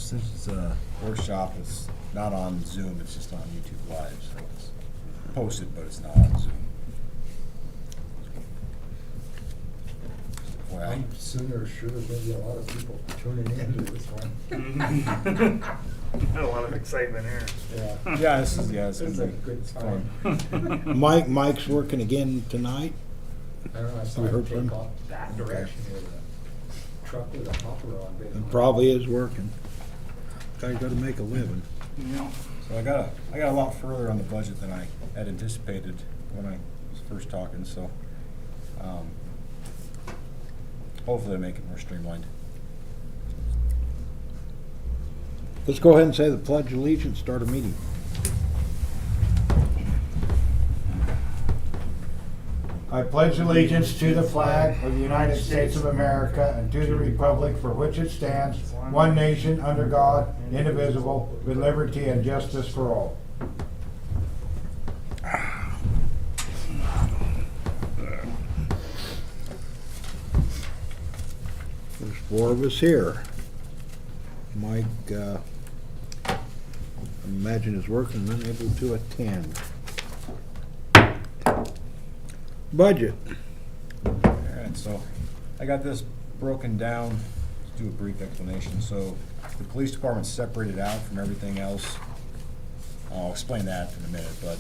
since it's a workshop, it's not on Zoom, it's just on YouTube Live, so it's posted, but it's not on Zoom. Well, I'm sooner sure there's gonna be a lot of people tuning into this one. A lot of excitement here. Yeah. yeah, it's This is a gonna be good fun. time. Mike's working again tonight. I don't know, I saw We him heard from take him? off that direction with a truck with a hopper on. basically. It probably is working. Guy's gotta make a living. Yeah. So I got a lot further on the budget than I had anticipated when I was first talking, so, hopefully I make it more streamlined. Let's go ahead and say the Pledge of Allegiance, start a meeting. I pledge allegiance to the flag of the United States of America and to the republic for which it stands, one nation, under God, indivisible, with liberty and justice for all. There's four of us here. Mike, I imagine is working and unable to attend. Budget. Alright, so I got this broken down, let's do a brief explanation. So the police department's separated out from everything else. I'll explain that in a minute, but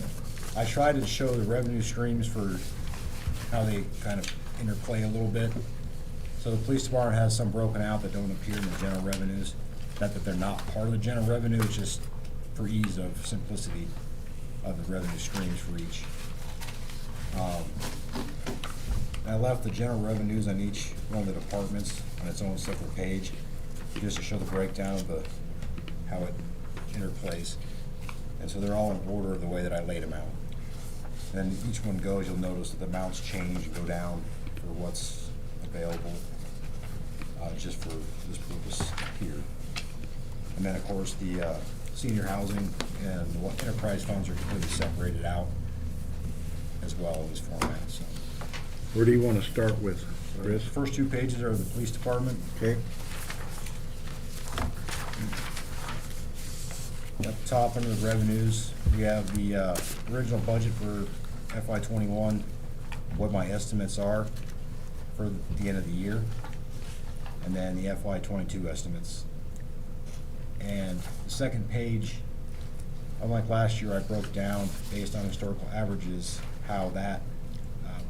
I tried to show the revenue streams for how they kind of interplay a little bit. So the police department has some broken out that don't appear in the general revenues. Not that they're not part of the general revenue, it's just for ease of simplicity of the revenue streams for each. I left the general revenues on each one of the departments on its own separate page, just to show the breakdown of how it interplays. And so they're all in order of the way that I laid them out. And then each one goes, you'll notice that the amounts change and go down for what's available, just for this purpose here. And then, of course, the senior housing and the enterprise funds are completely separated out as well in this format, so. Where do you want to start with, The Chris? first two pages are the police department. Okay. At the top, under the revenues, we have the original budget for FY '21, what my estimates are for the end of the year, and then the FY '22 estimates. And the second page, unlike last year, I broke down based on historical averages how that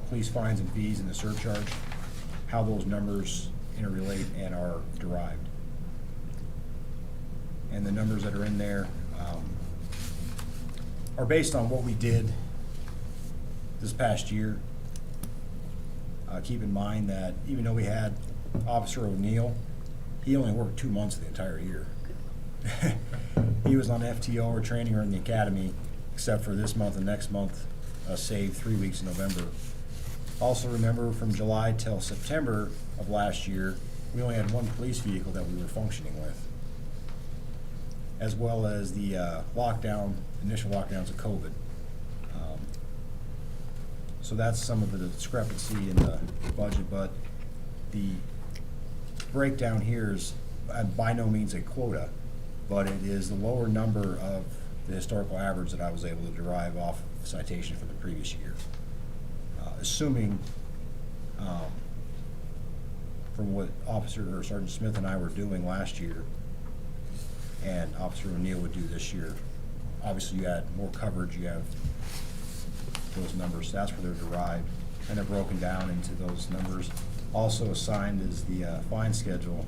police fines and fees and the surcharge, how those numbers interrelate and are derived. And the numbers that are in there are based on what we did this past year. Keep in mind that even though we had Officer O'Neill, he only worked 2 months of the entire year. He was on FTO or training or in the academy, except for this month and next month, save 3 weeks in November. Also remember, from July till September of last year, we only had one police vehicle that we were functioning with, as well as the initial lockdowns of COVID. So that's some of the discrepancy in the budget, but the breakdown here is by no means a quota, but it is the lower number of the historical average that I was able to derive off of citation for the previous year. Assuming from what Officer or Sergeant Smith and I were doing last year and Officer O'Neill would do this year. Obviously you add more coverage, you have those numbers, that's where they're derived, and they're broken down into those numbers. Also assigned is the fine schedule,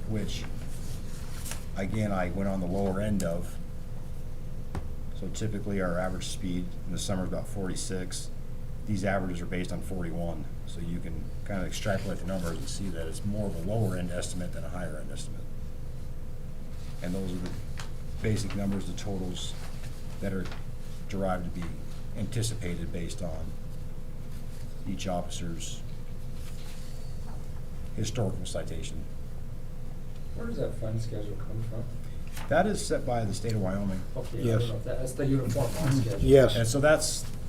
which again I went on the lower end of. So typically our average speed in the summer is about 46. These averages are based on 41, so you can kind of extrapolate the numbers and see that it's more of a lower end estimate than a higher end estimate. And those are the basic numbers, the totals that are derived to be anticipated based on each officer's historical citation. Where does that fund schedule come from? That is set by the state of Wyoming. Okay, I Yes. don't know if that's the uniform fund schedule. Yes. And so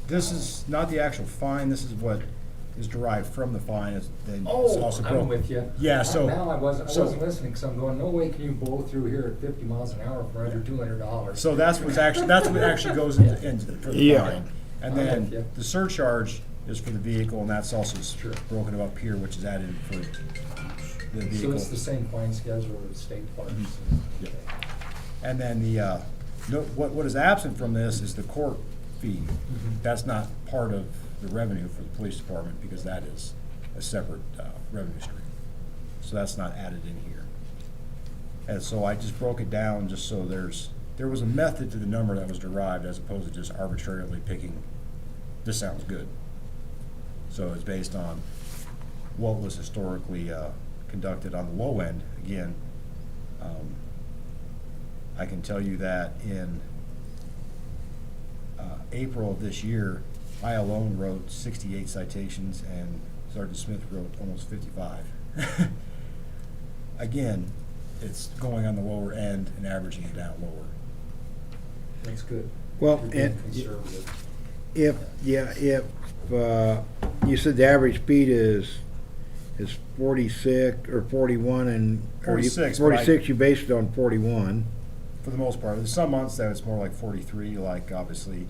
this is not the actual fine, this is what is derived from the fine, then it's Oh, also I'm broken. with you. Yeah, so. Now I wasn't so- listening, cause I'm going, no way can you blow through here at 50 miles an hour for under $200. So that's what actually goes in for the Yeah. fine. And I'm then with you. the surcharge is for the vehicle, and that's also Sure. broken up here, which is added for the vehicle. So it's the same fine schedule as state parks. Yeah. And then what is absent from this is the court fee. Mhm. That's not part of the revenue for the police department, because that is a separate revenue stream. So that's not added in here. And so I just broke it down just so there was a method to the number that was derived, as opposed to just arbitrarily picking, this sounds good. So it's based on what was historically conducted on the low end. Again, I can tell you that in April of this year, I alone wrote 68 citations, and Sergeant Smith wrote almost 55. Again, it's going on the lower end and averaging it down lower. That's good. Well, You're being and conservative. if you said the average speed is 46 or 41 and. or you- 46, but I- 46, you based it on 41. For the most part, there's some months that it's more like 43, like obviously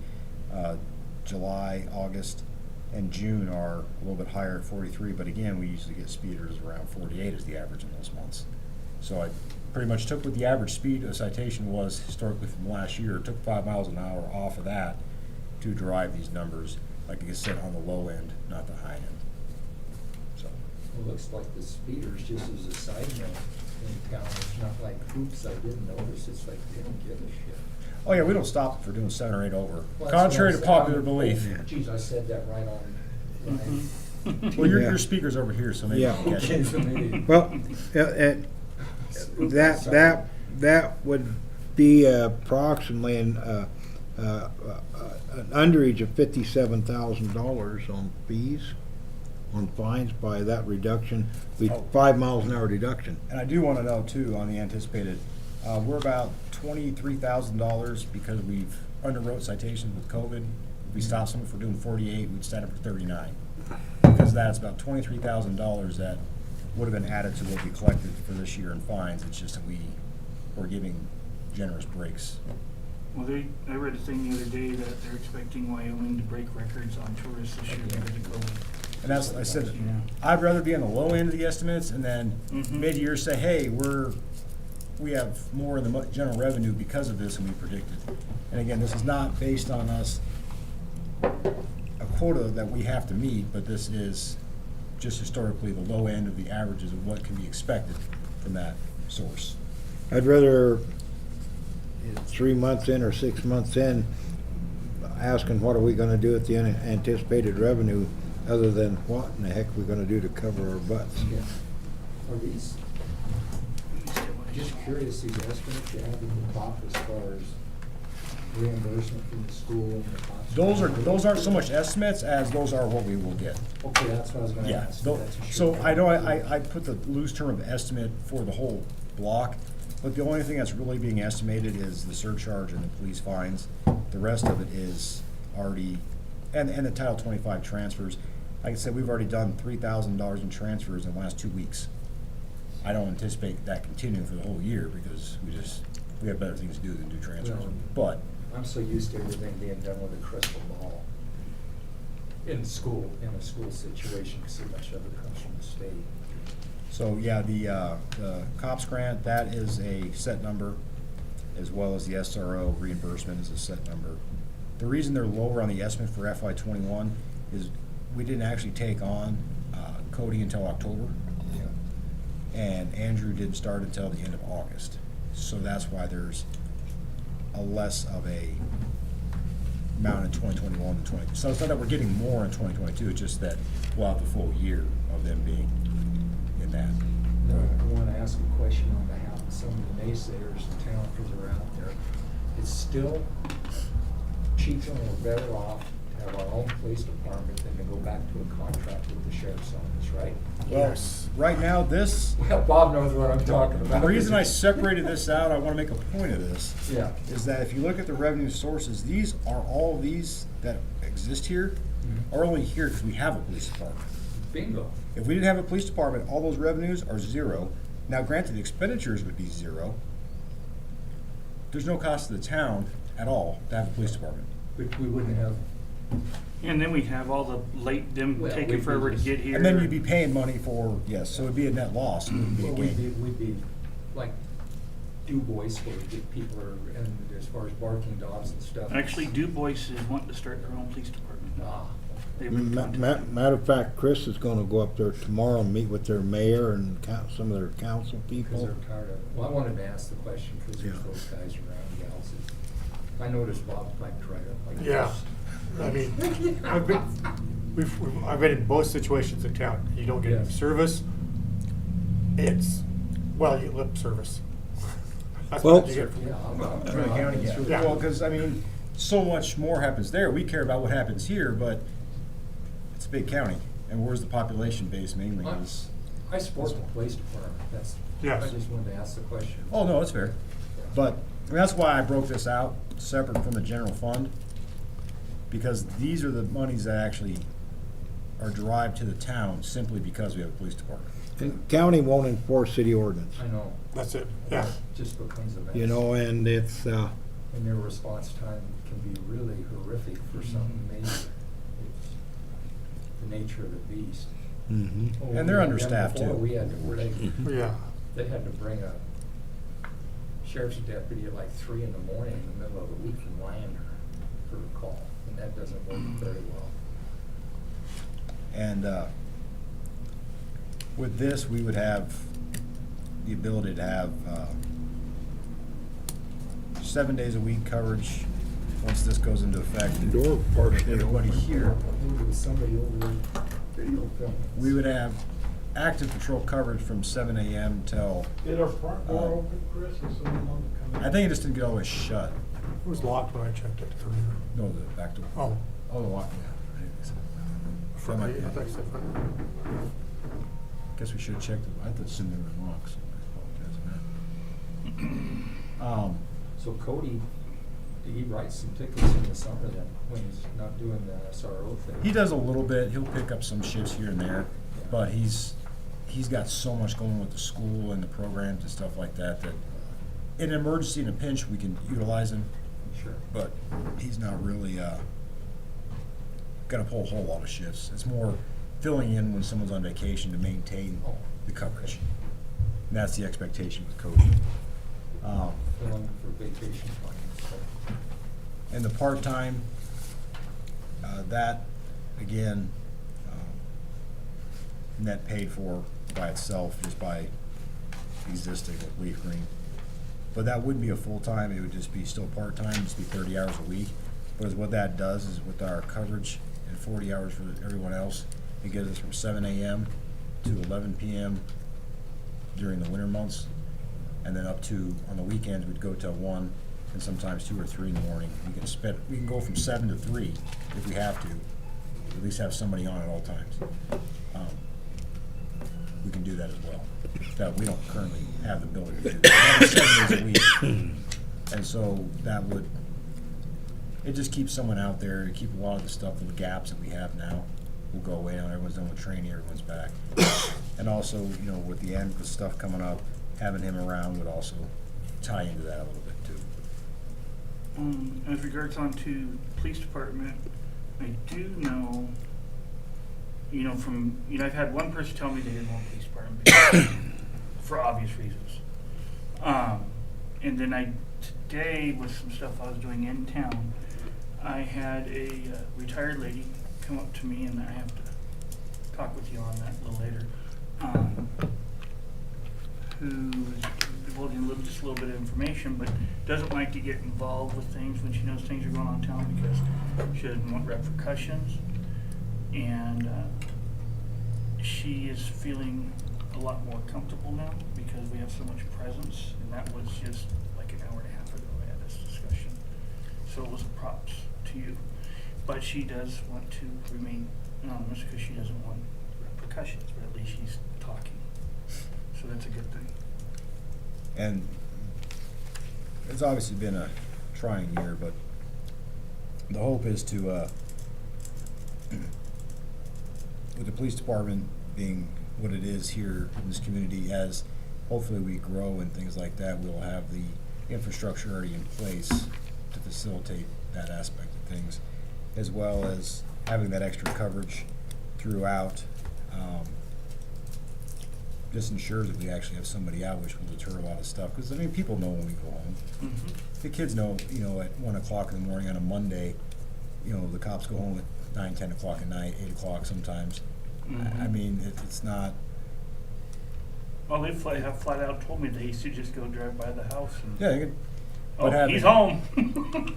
July, August, and June are a little bit higher at 43, but again, we usually get speeders around 48 as the average in those months. So I pretty much took what the average speed of a citation was historically from last year, took 5 miles an hour off of that to derive these numbers, like I said, on the low end, not the high end. So, It looks like the speeders, just as a side note, in town, it's not like, oops, I didn't notice, it's like they don't give a shit. oh yeah, we don't stop for doing 7 or 8 over, Well, that's contrary to what I'm saying. popular belief. Oh, Geez, I said that right on. Right. Well, Yeah. your speaker's over here, so maybe you Yeah. can catch Okay, it. so maybe. Well, that would be approximately an underage of $57,000 on fees, on fines by that reduction, Oh. 5 miles an hour deduction. And I do want to know too, on the anticipated, we're about $23,000 because we've underwrote citations with COVID. If we stopped someone for doing 48, we'd stand up for 39. Because that's about $23,000 that would have been added to what we collected for this year in fines. It's just that we're giving generous breaks. Well, I read a thing the other day that they're expecting Wyoming to break records on tourists this year because of COVID. And that's, I said, Yeah. I'd rather be on the low end of the estimates and then Mhm. mid-year say, hey, we have more in the general revenue because of this than we predicted. And again, this is not based on us, a quota that we have to meet, but this is just historically the low end of the averages of what can be expected from that source. I'd rather, 3 months in or 6 months in, asking what are we gonna do at the anticipated revenue, other than what in the heck are we gonna do to cover our butts? Yeah. Are these, just curious, these estimates you have at the top as far as reimbursement from the school and the cost? Those aren't so much estimates as those are what we will get. Okay, that's what I was gonna Yeah, ask. tho- That's a so sure. I know I put the loose term of estimate for the whole block, but the only thing that's really being estimated is the surcharge and the police fines. The rest of it is already, and the Title 25 transfers. Like I said, we've already done $3,000 in transfers in the last 2 weeks. I don't anticipate that continuing for the whole year because we have better things to do than do transfers. Well, But, I'm so used to everything being done with a crystal ball. In a school situation, because so much of it comes from the state. so yeah, the COPS grant, that is a set number, as well as the SRO reimbursement is a set number. The reason they're lower on the estimate for FY '21 is we didn't actually take on Cody until October, and Andrew didn't start until the end of August. So that's why there's a less of a amount in 2021 than 20. So it's not that we're getting more in 2022, it's just that we'll have the full year of them being in that. I want to ask a question on behalf of some of the naysayers in town, because they're out there. It's still cheaper or better off to have our own police department than to go back to a contract with the sheriff's office, right? Well, right now, this, Well, Bob knows what I'm talking the about. reason I separated this out, I wanna make a point of this, Yeah. is that if you look at the revenue sources, these are all these that exist here Mhm. are only here because we have a police department. Bingo. If we didn't have a police department, all those revenues are zero. Now granted, the expenditures would be zero. There's no cost to the town at all to have a police department. We wouldn't have, And then we'd have all the late, them Well, taking we'd forever to just- get here. And then you'd be paying money for, yes, so it'd be a net loss, it wouldn't be a well, gain. we'd be like Du Bois, where people are, and as far as barking dogs and stuff. Actually, Du Bois is wanting to start their own police department. Ah, They've been contacted. Matter of fact, Chris is gonna go up there tomorrow and meet with their mayor and some of their council because people. they're tired of, well, I wanted to ask the question, because there's Yeah. those guys around, gals. I noticed Bob's biked right up like this. Yeah, I mean, I've been in both situations in town. You don't get any Yes. service. It's, well, you get lip service. That's Well- what you get from Yeah, From the county, yeah. Yeah. Well, because, I mean, so much more happens there. We care about what happens here, but it's a big county. And where's the population base mainly is? I support the police department, that's, Yes. I just wanted to ask the question. Oh, no, it's fair. But, I mean, that's why I broke this out separate from the general fund. Because these are the monies that actually are derived to the town simply because we have a police department. And county won't enforce city ordinance, I know. That's it, yeah. It just becomes a mess. you know, and it's, And their response time can be really horrific for something major. It's the nature of the beast. mhm. Well, And when they're we had them understaffed, before, too. We had to bring, Yeah. they had to bring a sheriff's deputy at like 3 in the morning in the middle of the week from Lander for a call, and that doesn't work very well. And with this, we would have the ability to have 7 days a week coverage once this goes into effect. Door partially Everybody open. here, There was somebody over there video filming. we would have active patrol coverage from 7 AM till, Did our front door open, Chris, or someone wanted to come in? I think it just didn't get always shut. It was locked when I checked it earlier. No, the back door. Oh. Oh, the lock, yeah. I didn't think so. That might be- I thought you said front. Guess we should have checked it. I thought assumed they were locked, so I apologize. So Cody, he writes some tickets in the summer then, when he's not doing the SRO thing. He does a little bit. He'll pick up some shifts here and there, but he's got so much going with the school and the programs and stuff like that, that in an emergency, in a pinch, we can utilize him, Sure. but he's not really, gonna pull a whole lot of shifts. It's more filling in when someone's on vacation to maintain the coverage. And that's the expectation with Cody. Filling for vacation time, so. And the part-time, that, again, net paid for by itself, just by existing with Leaf Green. But that wouldn't be a full-time, it would just be still part-time, just be 30 hours a week. Because what that does is with our coverage and 40 hours for everyone else, it gets us from 7 AM to 11 PM during the winter months. And then up to, on the weekends, we'd go till 1 and sometimes 2 or 3 in the morning. We can go from 7 to 3 if we have to, at least have somebody on at all times. We can do that as well. That we don't currently have the ability to do that. That's 7 days a week. And so that would, it just keeps someone out there to keep a lot of the stuff, the gaps that we have now will go away now. Everyone's done with training, everyone's back. And also, you know, with the end, with stuff coming up, having him around would also tie into that a little bit too. As regards on to police department, I do know, you know, I've had one person tell me they didn't want police department because- for obvious reasons. And then today, with some stuff I was doing in town, I had a retired lady come up to me, and I have to talk with you on that a little later, who's divulging just a little bit of information, but doesn't like to get involved with things when she knows things are going on in town because she doesn't want repercussions. And she is feeling a lot more comfortable now because we have so much presence, and that was just like an hour and a half ago I had this discussion. So it was props to you. But she does want to remain anonymous because she doesn't want repercussions, but at least she's talking. So that's a good thing. And it's obviously been a trying year, but the hope is to, with the police department being what it is here in this community, as hopefully we grow and things like that, we'll have the infrastructure already in place to facilitate that aspect of things, as well as having that extra coverage throughout. Just ensures that we actually have somebody out, which will deter a lot of stuff. Because, I mean, people know when we go home. Mm-hmm. The kids know, you know, at 1 o'clock in the morning on a Monday, you know, the cops go home at 9, 10 o'clock at night, 8 o'clock sometimes. Mhm. I mean, it's not, Well, they have flat out told me they used to just go drive by the house and, yeah, you could, oh, but he's home.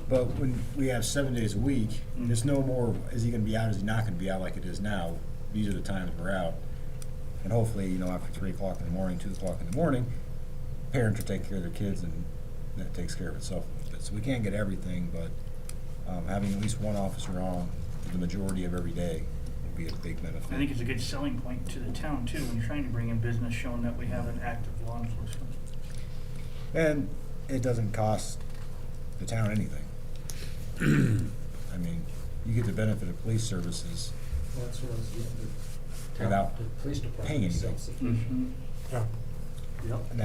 but when we have 7 days a week, Mhm. it's no more, is he gonna be out, is he not gonna be out like it is now? These are the times we're out. And hopefully, you know, after 3 o'clock in the morning, 2 o'clock in the morning, parents are taking care of their kids and that takes care of itself a little bit. So we can't get everything, but having at least one officer on for the majority of every day would be a big benefit. I think it's a good selling point to the town too, when you're trying to bring in business, showing that we have an active law enforcement. And it doesn't cost the town anything. I mean, you get the benefit of police services Well, that's what I was getting to. without The police department paying is anything. self-sufficient. Yeah. Yep. And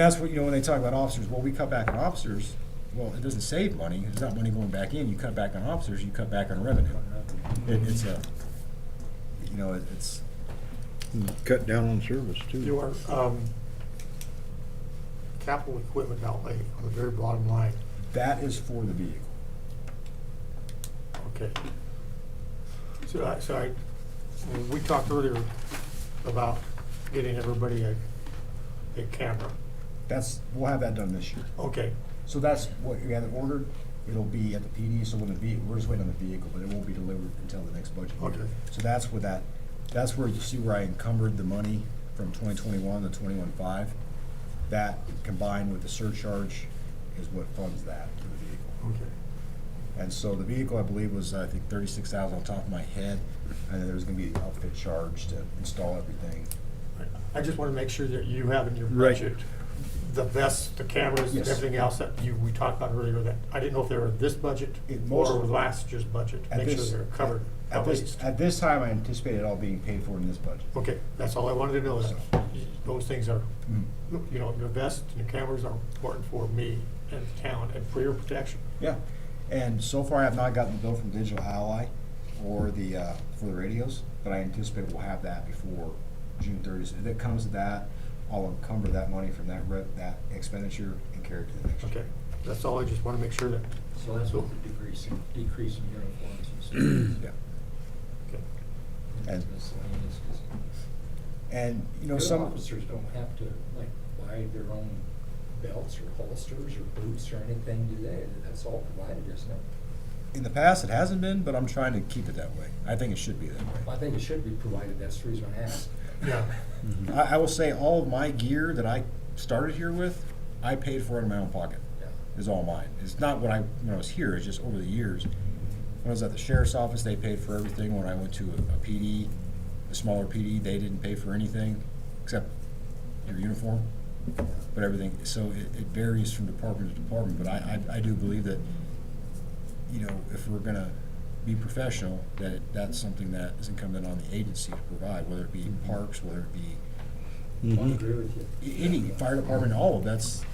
that's what, you know, when they talk about officers, well, we cut back on officers, well, it doesn't save money, there's not money going back in, you cut back on officers, you cut back on revenue. It's a, you know, it's, Cut down on service too. Your capital equipment outlay on the very bottom line. that is for the vehicle. Okay. We talked earlier about getting everybody a camera. We'll have that done this year. Okay, So that's what we have it ordered, it'll be at the PD, so when the vehicle, we're just waiting on the vehicle, but it won't be delivered until the next budget year. Okay. So that's where you see where I encumbered the money from 2021 to 21.5. That combined with the surcharge is what funds that for the vehicle. okay. And so the vehicle, I believe, was, I think, 36,000 on top of my head, and then there was gonna be the outfit charge to install everything. I just want to make sure that you have in your Right. budget the vests, the cameras, and Yes. everything else that we talked about earlier, that I didn't know if they were this budget or last year's budget, to At make sure this- they're covered At at this, least. at this time, I anticipate it all being paid for in this budget. Okay, that's all I wanted to know, is those things are, Mm. you know, your vests and your cameras are important for me and the town and for your protection. Yeah, and so far I have not gotten the bill from Digital Ally or for the radios, but I anticipate we'll have that before June 30th. If it comes to that, I'll encumber that money from that expenditure and carry it to the next year. Okay, that's all, I just want to make sure that, So that's what the decrease in uniforms and stuff. Yeah, okay. And- Miscellaneous, 'cause and, you know, good some, officers don't have to, like, buy their own belts or holsters or boots or anything, do they? That's all provided, isn't it? in the past, it hasn't been, but I'm trying to keep it that way. I think it should be that I way. think it should be provided, that's the reason I asked. Yeah, I will say all of my gear that I started here with, I paid for it in my own pocket. Yeah. Is all mine. It's not when I was here, it's just over the years. When I was at the sheriff's office, they paid for everything. When I went to a PD, a smaller PD, they didn't pay for anything except your uniform. But everything, so it varies from department to department, but I do believe that, you know, if we're gonna be professional, that's something that is incumbent on the agency to provide, whether it be parks, whether it be I agree with you. any fire department, all of that's,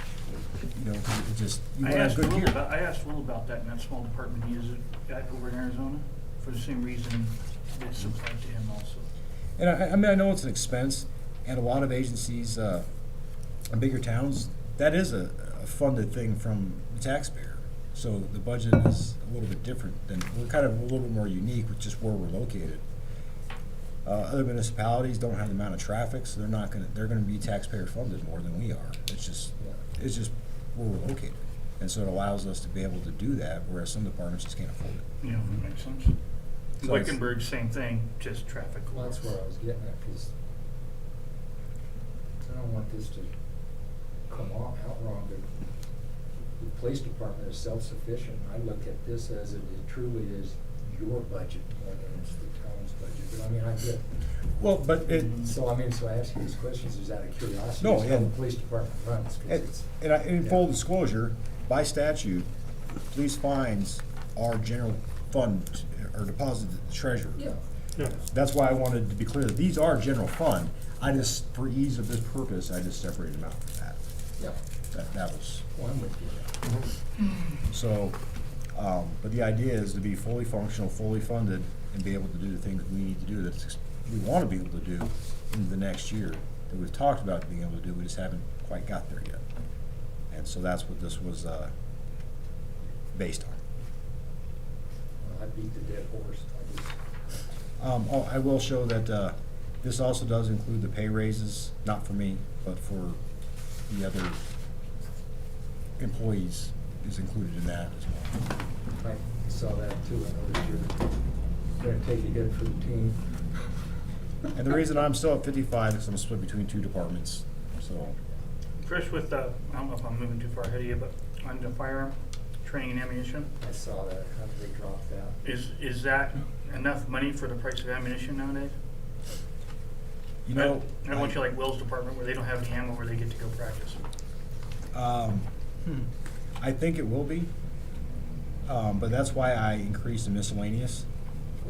you know, it just, you I wanna have asked good Will gear. about that in that small department he is at over in Arizona, for the same reason it's supplied to him also. And I mean, I know it's an expense, and a lot of agencies, in bigger towns, that is a funded thing from the taxpayer. So the budget is a little bit different than, we're kind of a little bit more unique with just where we're located. Other municipalities don't have the amount of traffic, so they're gonna be taxpayer funded more than we are. It's just where we're located. And so it allows us to be able to do that, whereas some departments just can't afford it. You know, that makes sense. So it's- Wickenburg, same thing, just traffic. Well, that's where I was getting at, because I don't want this to come out wrong, but the police department is self-sufficient. I look at this as it truly is your budget more than it's the town's budget. But I mean, I get, Well, but it, so I mean, so I ask you these questions is out of curiosity. No, It's how the and- police department runs. 'Cause it's- in full Yeah. disclosure, by statute, police fines are general fund or deposited to the treasurer. Yeah. Yeah. That's why I wanted to be clear that these are general fund. I just, for ease of this purpose, I just separated them out from that. Yeah. That was, Well, I'm with you. so, but the idea is to be fully functional, fully funded, and be able to do the things we need to do that we wanna be able to do in the next year, that we've talked about being able to do, we just haven't quite got there yet. And so that's what this was, based on. Well, I beat the dead horse. I will show that, this also does include the pay raises, not for me, but for the other employees is included in that as well. I saw that too. I noticed you're gonna take a hit for the team. And the reason I'm still at 55 is I'm split between two departments, so. Chris, with the, I don't know if I'm moving too far ahead of you, but on the firearm training and ammunition, I saw that. How did they drop that? is that enough money for the price of ammunition nowadays? You know. I want you like Will's department where they don't have any ammo where they get to go practice. I think it will be, but that's why I increased the miscellaneous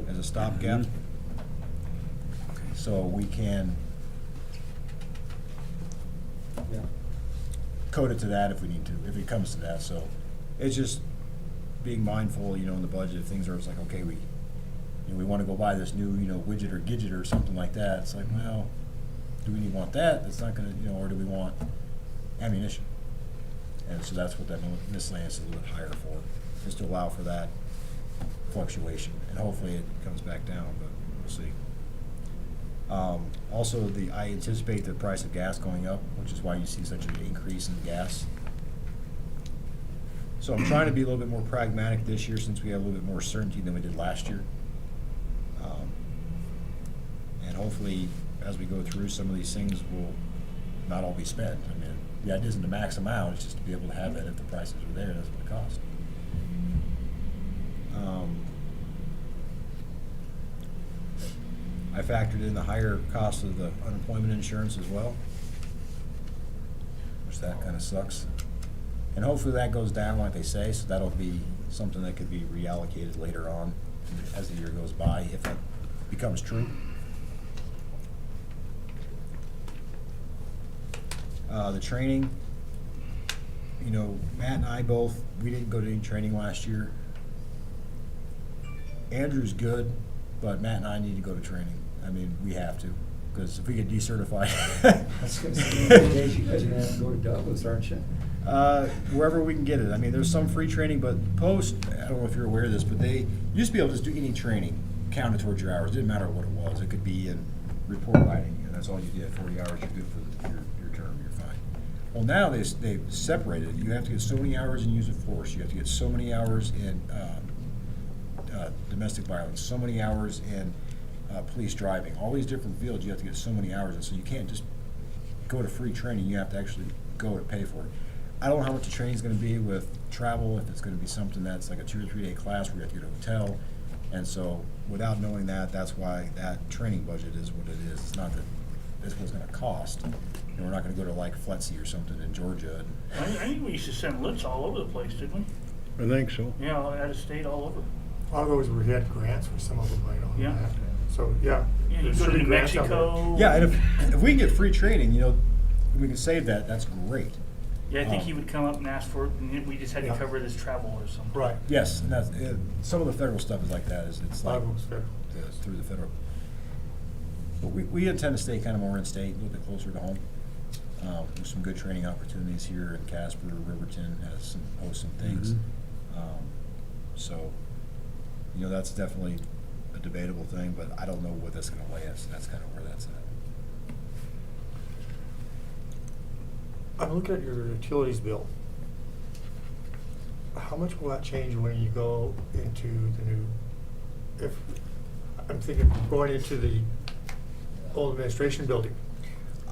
as a stopgap. So we can Yeah. code it to that if we need to, if it comes to that, so it's just being mindful, you know, in the budget, things are, it's like, okay, we wanna go buy this new, widget or gidget or something like that, it's like, well, do we want that? That's not gonna, or do we want ammunition? And so that's what that miscellaneous is a little bit higher for, just to allow for that fluctuation, and hopefully it comes back down, but we'll see. Also, I anticipate the price of gas going up, which is why you see such an increase in gas. So I'm trying to be a little bit more pragmatic this year since we have a little bit more certainty than we did last year. And hopefully, as we go through, some of these things will not all be spent. I mean, the idea isn't to max them out, it's just to be able to have that if the prices are there, that's what it costs. I factored in the higher cost of the unemployment insurance as well, which that kind of sucks. And hopefully that goes down like they say, so that'll be something that could be reallocated later on as the year goes by, if that becomes true. The training, Matt and I both, we didn't go to any training last year. Andrew's good, but Matt and I need to go to training. I mean, we have to, because if we get decertified. I was gonna say, you guys are gonna have to go to Douglas, aren't you? Wherever we can get it. I mean, there's some free training, but I don't know if you're aware of this, but you used to be able to just do any training, count it towards your hours. It didn't matter what it was. It could be in report writing, and that's all you did. 40 hours, you're good for your term, you're fine. Well, now they've separated it. You have to get so many hours in use of force. You have to get so many hours in domestic violence, so many hours in police driving. All these different fields, you have to get so many hours, and so you can't just go to free training. You have to actually go to pay for it. I don't know how much the training's gonna be with travel, if it's gonna be something that's like a 2 or 3 day class where you have to get a hotel. And so, without knowing that, that's why that training budget is what it is. It's not that this was gonna cost. We're not gonna go to like Fletsy or something in Georgia. I think we used to send lists all over the place, didn't we? I think so. Yeah, out of state, all over. A lot of those we had grants for some of them right on Yeah. that. So, yeah. Yeah, you there go should to be New grants out there. Mexico. Yeah, and if we can get free training, we can save that, that's great. Yeah, I think he would come up and ask for it, and we just had to Yeah. cover this travel or something. Right. Yes, and that's, some of the federal stuff is like that, it's A lot like, of them's federal. it's through the federal. But we intend to stay kind of more in-state, a little bit closer to home. There's some good training opportunities here in Casper, Riverton has hosts some things. So, that's definitely a debatable thing, but I don't know what that's gonna lay us, that's kind of where that's at. I'm looking at your utilities bill. How much will that change when you go into the new, I'm thinking going into the old administration building?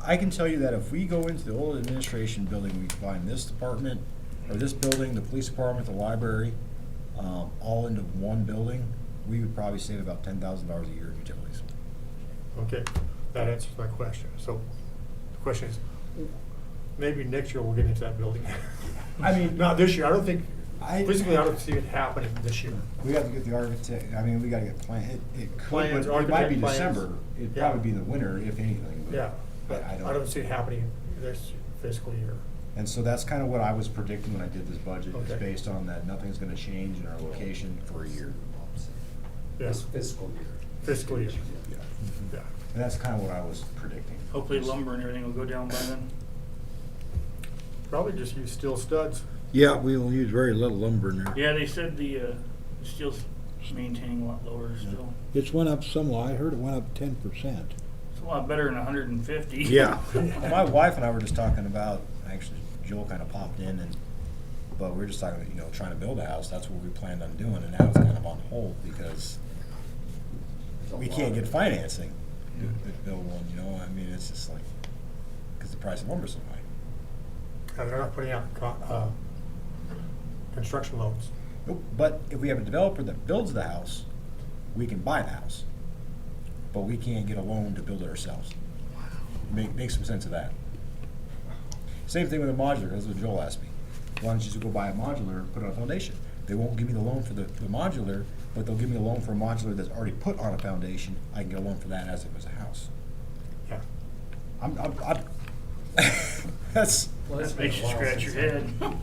I can tell you that if we go into the old administration building, we combine this department or this building, the police department, the library, all into one building, we would probably save about $10,000 a year in utilities. Okay, that answers my question. So the question is, maybe next year we'll get into that building. I mean, Not this year. I don't think, I- physically, I don't see it happening this year. we have to get the architect, I mean, we gotta get it could, Plans, but it might be architect plans. December. It'd Yeah. probably be the winter, if anything. Yeah, but I I don't see it happening this fiscal year. And so that's kind of what I was predicting when I did this budget, is Okay. based on that nothing's gonna change in our location for a year. Yeah, This fiscal year. fiscal year. Yeah. Yeah. And that's kind of what I was predicting. Hopefully lumber and everything will go down by then. Probably just use steel studs. Yeah, we'll use very little lumber in there. Yeah, they said the steel's maintaining a lot lower still. It's went up somewhat. I heard it went up 10%. It's a lot better than 150. Yeah. My wife and I were just talking about, actually, Joel kind of popped in but we were just talking, trying to build a house. That's what we planned on doing, and now it's kind of on hold because we can't get financing to build one, I mean, it's just like, because the price of lumber's so high. And they're not putting out construction loans. Nope. But if we have a developer that builds the house, we can buy the house. But we can't get a loan to build it ourselves. Make some sense of that. Same thing with a modular, that's what Joel asked me. Why don't you just go buy a modular and put it on a foundation? They won't give me the loan for the modular, but they'll give me a loan for a modular that's already put on a foundation. I can get a loan for that as if it was a house. Yeah. I'm that's, Well, it's That been makes a you while scratch since your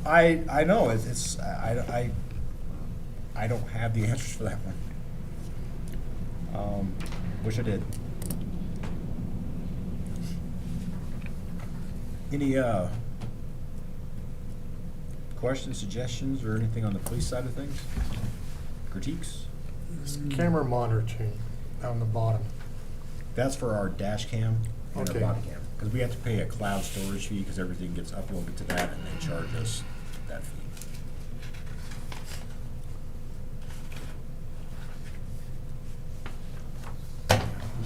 I- head. I know, I don't have the answers for that one. Wish I did. Any, questions, suggestions, or anything on the police side of things? Critiques? Camera monitoring on the bottom. That's for our dash cam and our Okay. body cam. Because we have to pay a cloud storage fee because everything gets uploaded to that and they charge us that fee. The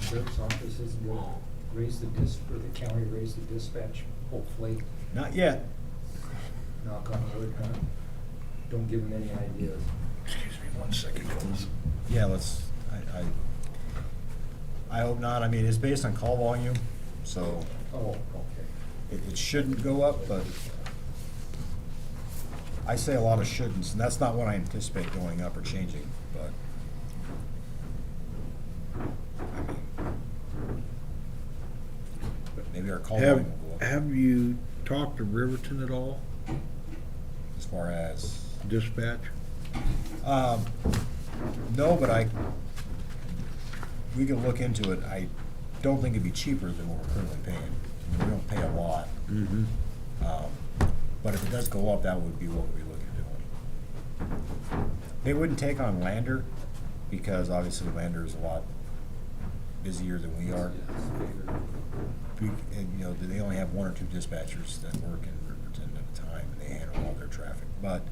sheriff's office isn't gonna raise the or the county raise the dispatch, hopefully, Not yet. knock on wood, huh? Don't give them any ideas. Excuse me 1 second, please. Yeah, I hope not. I mean, it's based on call volume, so Oh, okay. it shouldn't go up, but I say a lot of shouldn'ts, and that's not what I anticipate going up or changing, but I mean, but maybe our call volume will go up Have you talked to Riverton at all, as far as, dispatch? no, but we could look into it. I don't think it'd be cheaper than what we're currently paying. I mean, we don't pay a lot. Mm-hmm. But if it does go up, that would be what we'd look at doing. They wouldn't take on Lander, because obviously Lander is a lot busier than we are. And, they only have 1 or 2 dispatchers that work in Riverton at a time, and they handle all their traffic. But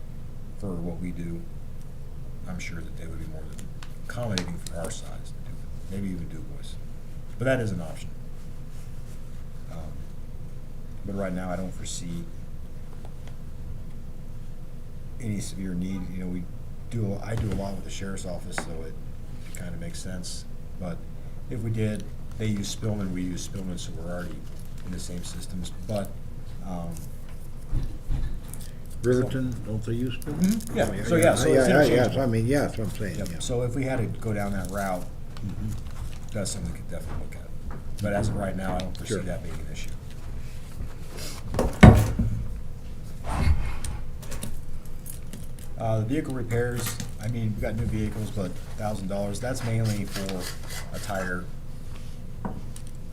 for what we do, I'm sure that they would be more than accommodating for our size to do it. Maybe even Du Bois. But that is an option. But right now, I don't foresee any severe need. I do a lot with the sheriff's office, so it kind of makes sense. But if we did, they use Spillman, we use Spillman, so we're already in the same systems. But Riverton, don't they use them? yeah, so it's interchangeable. Yes, I mean, yeah, that's what I'm saying, Yep. yeah. So if we had to go down that route, that's something we could definitely look at. But as of right now, I don't foresee Sure. that being an issue. The vehicle repairs, I mean, we've got new vehicles, but $1,000, that's mainly for a tire,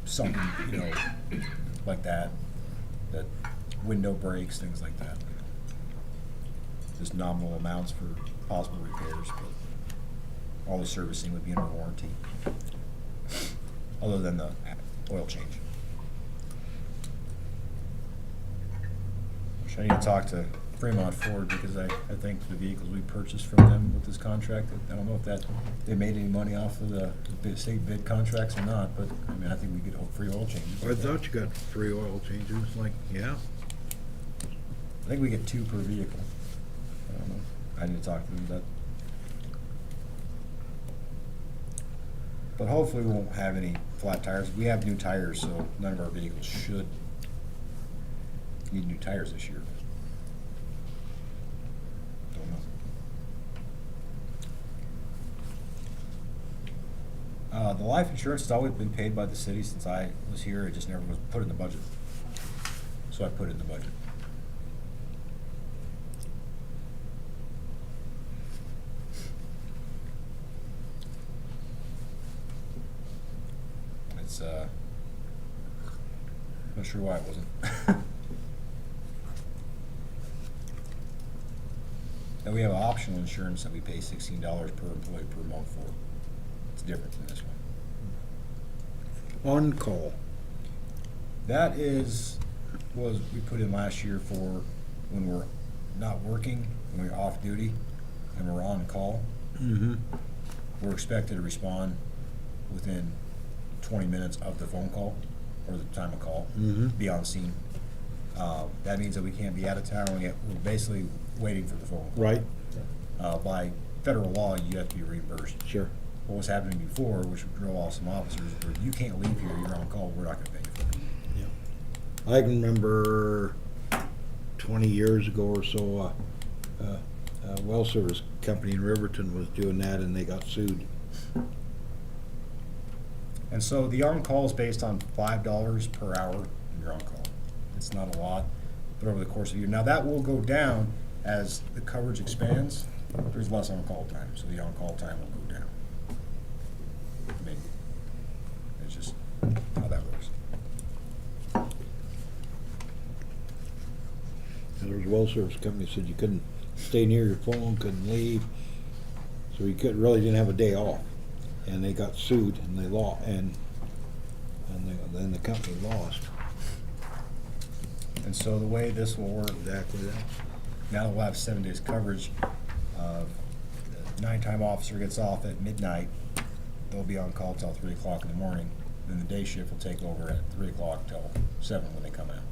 something, like that window breaks, things like that. Just nominal amounts for possible repairs, but all the servicing would be under warranty, other than the oil change. I need to talk to Fremont Ford, because I think the vehicles we purchased from them with this contract, I don't know if they made any money off of the state bid contracts or not, but I mean, I think we get free oil changes. I thought you got free oil changes, yeah. I think we get 2 per vehicle. I don't know. I need to talk to them about that. But hopefully we won't have any flat tires. We have new tires, so none of our vehicles should need new tires this year. Don't know. The life insurance has always been paid by the city since I was here. It just never was put in the budget. So I put it in the budget. It's, not sure why it wasn't. And we have optional insurance that we pay $16 per employee per month for. It's different than this one. On call. That was we put in last year for when we're not working, when we're off duty, and we're on call. Mm-hmm. We're expected to respond within 20 minutes of the phone call or the time of call, Mm-hmm. be on scene. That means that we can't be out of town. We're basically waiting for the phone call. Right, By federal law, you have to be reimbursed. sure. What was happening before, which would draw off some officers, where you can't leave here, you're on call, we're not gonna pay you for it. I can remember 20 years ago or so, a well service company in Riverton was doing that and they got sued. And so the on-call is based on $5 per hour when you're on call. It's not a lot, but over the course of the year. Now, that will go down as the coverage expands. There's less on-call time, so the on-call time will go down. I mean, it's just how that works. And there was a well service company that said you couldn't stay near your phone, couldn't leave, so you really didn't have a day off. And they got sued and they lost, and then the company lost. And so the way this will work, Exactly that. now that we'll have 7 days coverage, the nighttime officer gets off at midnight, they'll be on call till 3 o'clock in the morning, then the day shift will take over at 3 o'clock till 7 when they come out.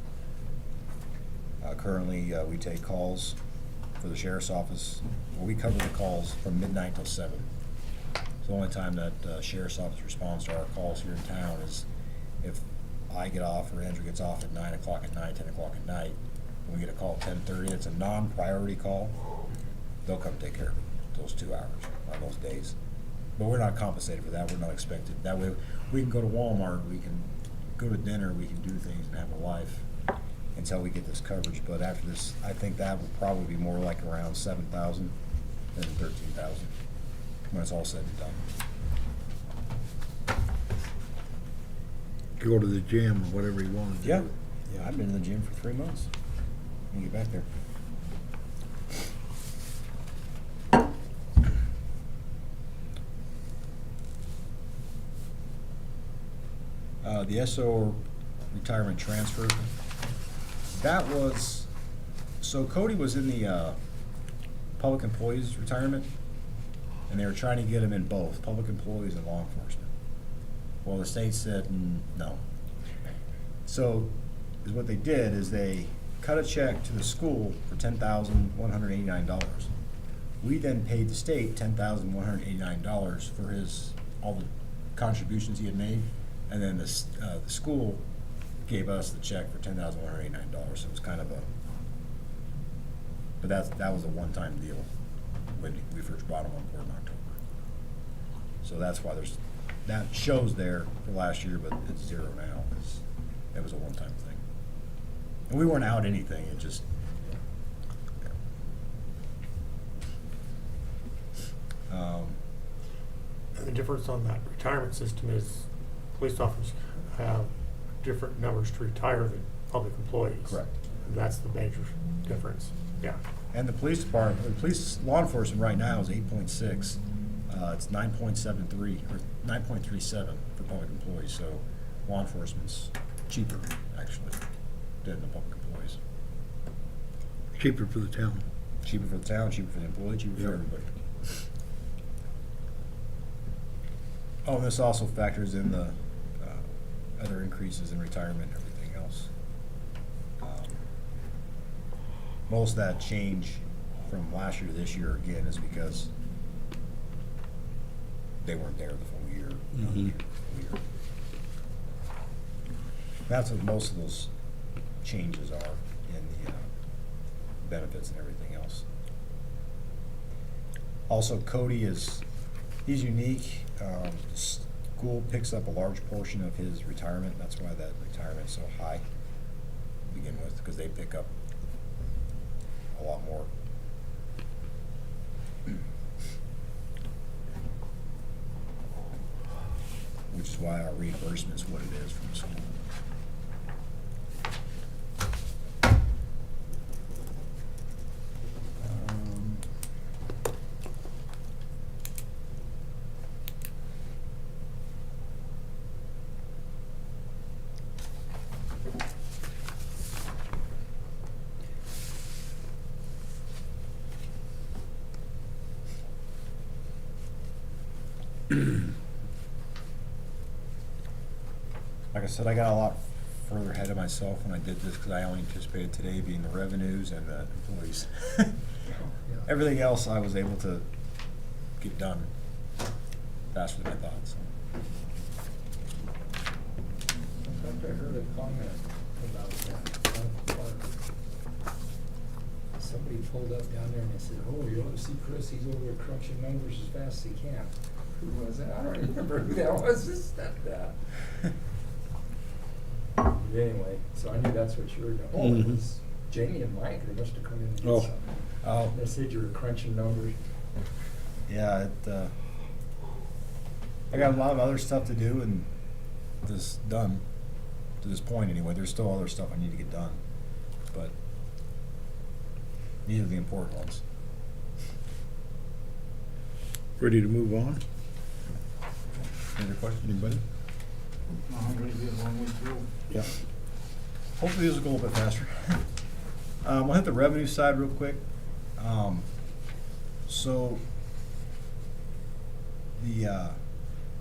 Currently, we take calls for the sheriff's office, well, we cover the calls from midnight till 7. So the only time that sheriff's office responds to our calls here in town is if I get off or Andrew gets off at 9 o'clock at night, 10 o'clock at night. When we get a call at 10:30, it's a non-priority call, they'll come take care of it those 2 hours on those days. But we're not compensated for that, we're not expected. That way, we can go to Walmart, we can go to dinner, we can do things and have a life until we get this coverage. But after this, I think that will probably be more like around 7,000 than 13,000 when it's all said and done. Go to the gym or whatever you want to do. Yeah, yeah, I've been in the gym for 3 months. Let me get back there. The SO retirement transfer, that was, so Cody was in the public employees retirement, and they were trying to get him in both, public employees and law enforcement. Well, the state said, no. So, is what they did is they cut a check to the school for $10,189. We then paid the state $10,189 for all the contributions he had made, and then the school gave us the check for $10,189. So it was kind of a, but that was a one-time deal when we first brought him on board in October. So that's why that shows there for last year, but it's 0 now because it was a one-time thing. And we weren't out anything, it just, And the difference on that retirement system is police officers have different numbers to retire than public employees. Correct. And that's the major difference, yeah. and the police department, law enforcement right now is 8.6. It's 9.73 or 9.37 for public employees, so law enforcement's cheaper, actually, than the public employees. Cheaper for the town. Cheaper for the town, cheaper for the employee, cheaper for Yep. everybody. Oh, and this also factors in the other increases in retirement and everything else. most of that change from last year to this year again is because they weren't there the full year. Mhm. Full year. That's what most of those changes are in the benefits and everything else. Also, Cody he's unique. School picks up a large portion of his retirement. That's why that retirement's so high to begin with, because they pick up a lot more. Which is why our reimbursement's what it is from the school. Like I said, I got a lot further ahead of myself when I did this because I only anticipated today being the revenues and the employees. Everything else I was able to get done faster than I thought. So. I thought I heard a comment about that. Somebody pulled up down there and they said, "Oh, you ought to see Chris, he's over there crunching numbers as fast as he can." Who was that? I don't remember who that was that said that. Anyway, so I knew that's what you were doing. Oh, it Mhm. was Jamie and Mike, they must have come in and did Oh. something. Oh, They said you were crunching numbers. yeah. I got a lot of other stuff to do and this done to this point anyway. There's still other stuff I need to get done, but these are the important ones. Ready to move on? Any other questions? Anybody? No, I'm gonna be a long way through. Yeah. Hopefully this will go a little bit faster. We'll hit the revenue side real quick. So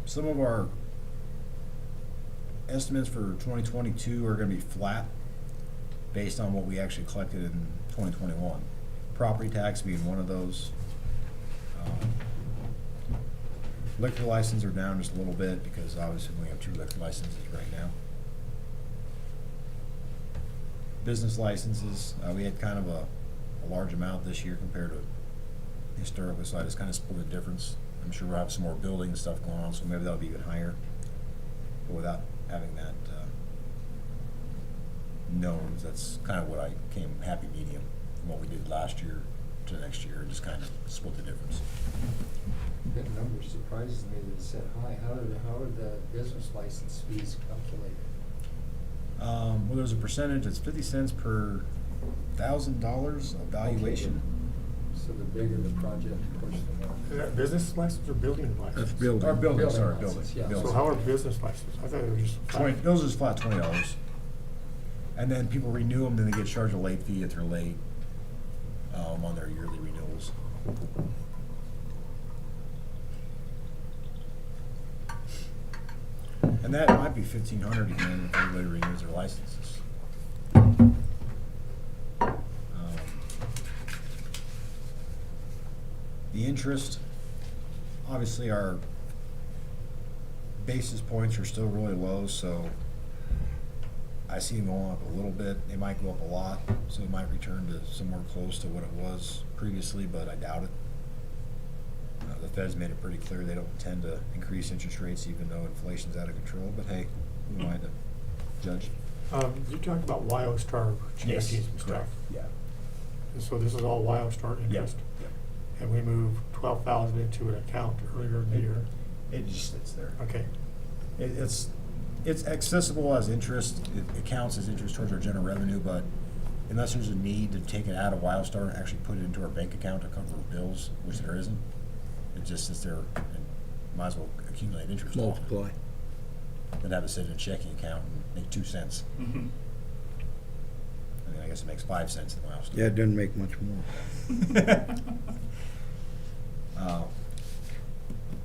some of our estimates for 2022 are going to be flat based on what we actually collected in 2021. Property tax being one of those. Liquor license are down just a little bit because obviously we have 2 liquor licenses right now. Business licenses, we had kind of a large amount this year compared to historically, so I just kind of split the difference. I'm sure we'll have some more building stuff going on, so maybe that'll be even higher. But without having that known, that's kind of what I came happy medium from what we did last year to next year, just kind of split the difference. That number surprises me that it said high. How are the business license fees calculated? Well, there's a percentage, it's 50 cents per $1,000 of valuation. So the bigger the project, of course, the more. Is that business license or building license? That's building. Or building, Building sorry, license, building. yeah. So building. how are business licenses? I thought they were just. 20, those is flat $20. And then people renew them, then they get charged a late fee if they're late on their yearly renewals. And that might be $1,500 again if everybody renews their licenses. The interest, obviously our basis points are still really low, so I see them going up a little bit. They might go up a lot, so it might return to somewhere close to what it was previously, but I doubt it. The Fed's made it pretty clear they don't intend to increase interest rates even though inflation's out of control, but hey, who am I to judge? You talked about YO-Star GSEs and stuff. Yeah. And so this is all YO-Star interest? And we moved 12,000 into an account earlier in the year? It just sits there. Okay. It's accessible as interest. It counts as interest towards our general revenue, but unless there's a need to take it out of WildStar and actually put it into our bank account to cover bills, which there isn't, it just sits there and might as well accumulate interest. off it. Multiply. Than have it sit in a checking account and make 2 cents. Mm-hmm. I mean, I guess it makes 5 cents in WildStar. Yeah, it doesn't make much more.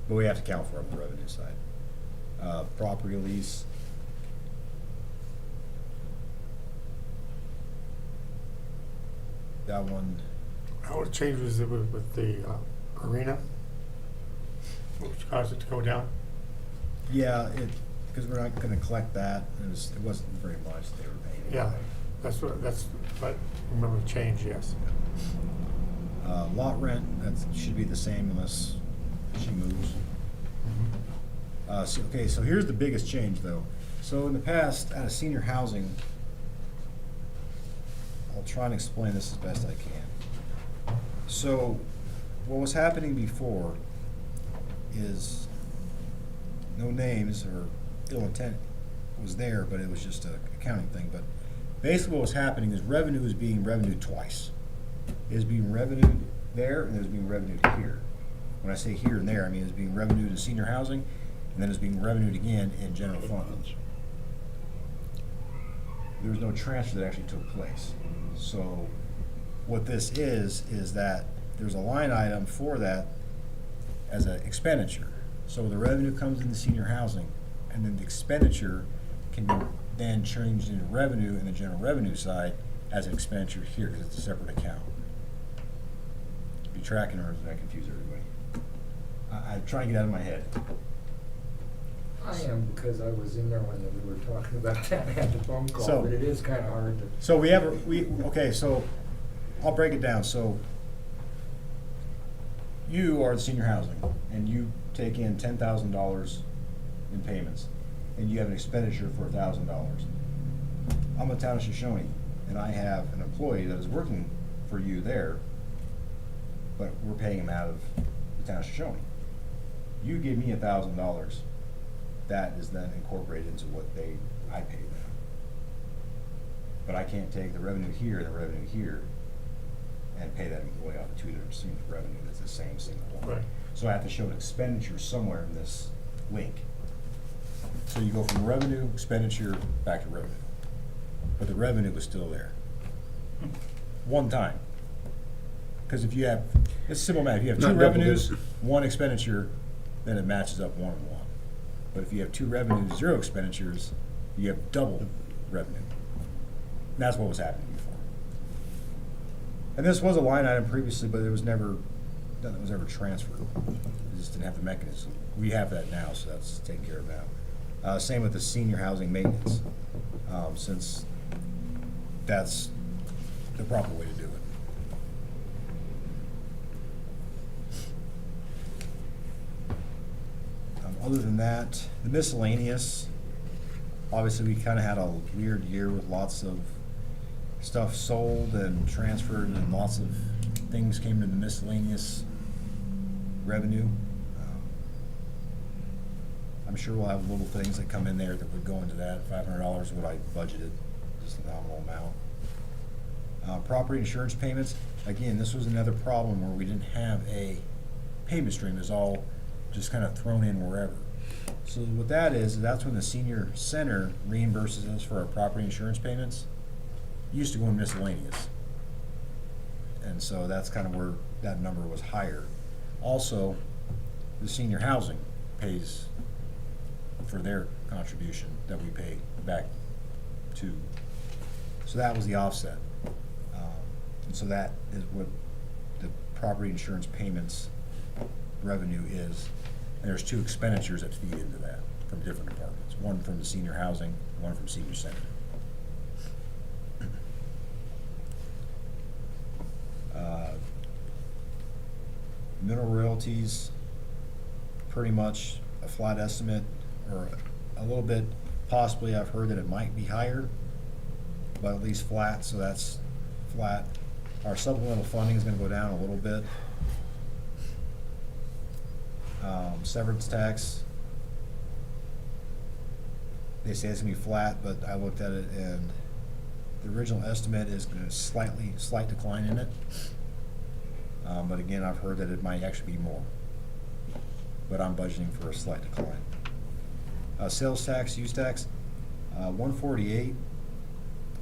But we have to count for it on the revenue side. Property lease. that one, How it changes it with the arena, which caused it to go down. yeah, because we're not gonna collect that, it wasn't very much they were paying. Yeah, anyway. that's what I remember the change, yes. Lot rent, that should be the same unless she moves. Okay, so here's the biggest change though. So in the past, out of senior housing, I'll try and explain this as best I can. So what was happening before is, no names or ill intent was there, but it was just a accounting thing. But basically what was happening is revenue was being revenued twice. It was being revenued there and it was being revenued here. When I say here and there, I mean it's being revenued in senior housing and then it's being revenued again in general funds. There was no transfer that actually took place. So what this is that there's a line item for that as an expenditure. So the revenue comes into senior housing and then the expenditure can be then changed into revenue in the general revenue side as an expenditure here because it's a separate account. Be tracking or did I confuse everybody? I'm trying to get out of my head. I am, because I was in there when we were talking about that and had the phone call, So- but it is kind of hard to. So okay, so I'll break it down. So you are the senior housing and you take in $10,000 in payments and you have an expenditure for $1,000. I'm a town of Shoshoni and I have an employee that is working for you there, but we're paying him out of the town of Shoshoni. You give me $1,000, that is then incorporated into what I pay them. But I can't take the revenue here and the revenue here and pay that employee off of two different streams of revenue that's the same single one. Right. So I have to show an expenditure somewhere in this link. So you go from revenue, expenditure, back to revenue. But the revenue was still there. One time. Because if you have, it's simple math, if you have two Not double revenues, dip. one expenditure, then it matches up 1 and 1. But if you have 2 revenues, 0 expenditures, you have double revenue. And that's what was happening before. And this was a line item previously, but it was never, nothing was ever transferred. We just didn't have the mechanism. We have that now, so that's taken care of now. Same with the senior housing maintenance, since that's the proper way to do it. Other than that, the miscellaneous, obviously we kind of had a weird year with lots of stuff sold and transferred and lots of things came to the miscellaneous revenue. I'm sure we'll have little things that come in there that would go into that. $500 is what I budgeted, just a nominal amount. Property insurance payments, again, this was another problem where we didn't have a payment stream. It was all just kind of thrown in wherever. So what that is, that's when the senior center reimburses us for our property insurance payments. It used to go in miscellaneous. And so that's kind of where that number was higher. Also, the senior housing pays for their contribution that we pay back to. So that was the offset. And so that is what the property insurance payments revenue is. And there's 2 expenditures that feed into that from different departments. One from the senior housing, one from senior center. Mineral royalties, pretty much a flat estimate, or a little bit, possibly I've heard that it might be higher, but at least flat, so that's flat. Our supplemental funding is gonna go down a little bit. Severance tax, they say it's gonna be flat, but I looked at it and the original estimate is gonna slight decline in it. But again, I've heard that it might actually be more. But I'm budgeting for a slight decline. Sales tax, use tax, 148.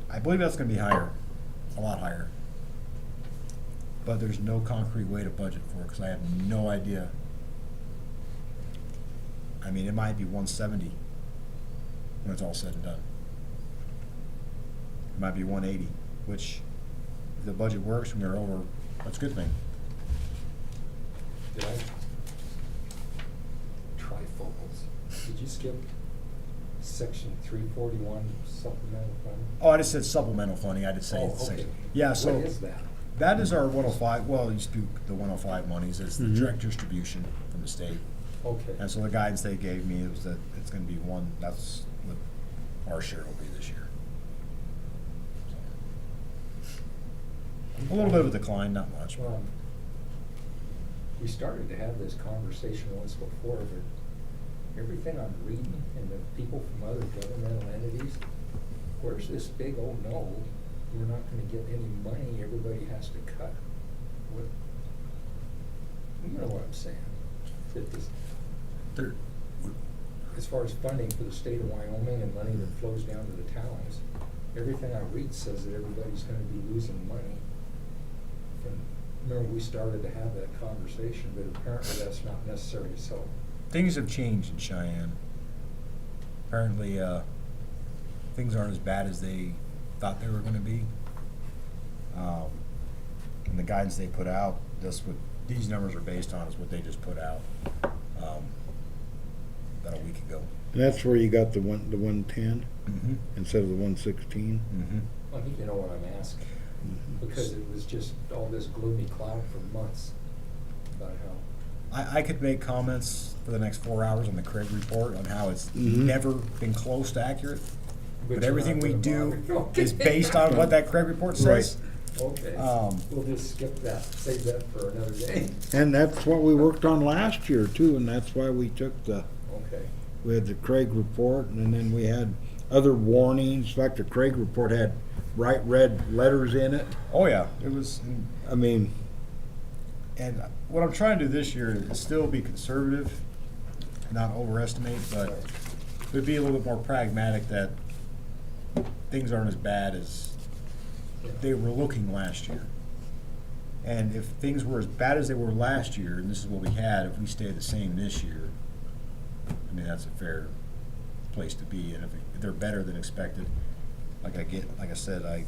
I believe that's gonna be higher, a lot higher. But there's no concrete way to budget for it, because I have no idea. I mean, it might be 170 when it's all said and done. It might be 180, which the budget works, and we're over, that's a good thing. Did I? Trifocals. Did you skip section 341 supplemental funding? Oh, I just said supplemental funding, I did say. Oh, okay. Yeah, so. What is that? That is our 105, well, you do the 105 monies, it's the Mhm. direct distribution from the state. Okay. And so the guidance they gave me was that it's gonna be one, that's what our share will be this year. So. A little bit of a decline, not much, but. We started to have this conversation once before, but everything I'm reading and the people from other governmental entities, where's this big, oh no, we're not gonna get any money, everybody has to cut? What, you know what I'm saying? That this, There, as far as funding for the state of Wyoming and money that flows down to the towns, everything I read says that everybody's gonna be losing money. And remember, we started to have that conversation, but apparently that's not necessarily so. things have changed in Cheyenne. Apparently, things aren't as bad as they thought they were gonna be. And the guidance they put out, that's what these numbers are based on, is what they just put out, about a week ago. And that's where you got the 110 Mm-hmm. instead of the 116. Mm-hmm. I think you know what I'm asking, because it was just all this gloomy cloud for months about how. I could make comments for the next 4 hours on the Craig report on how it's Mhm. never been close to accurate. But you're everything not we gonna do bother. is based on what that Craig report says. Okay, Um, we'll just skip that, save that for another day. And that's what we worked on last year too, and that's why we took Okay. we had the Craig report, and then we had other warnings. In fact, the Craig report had bright red letters in it. Oh, yeah, it was, I mean, and what I'm trying to do this year is still be conservative, not overestimate, but would be a little bit more pragmatic that things aren't as bad as they were looking last year. And if things were as bad as they were last year, and this is what we had, if we stay the same this year, I mean, that's a fair place to be. And if they're better than expected, like I said, I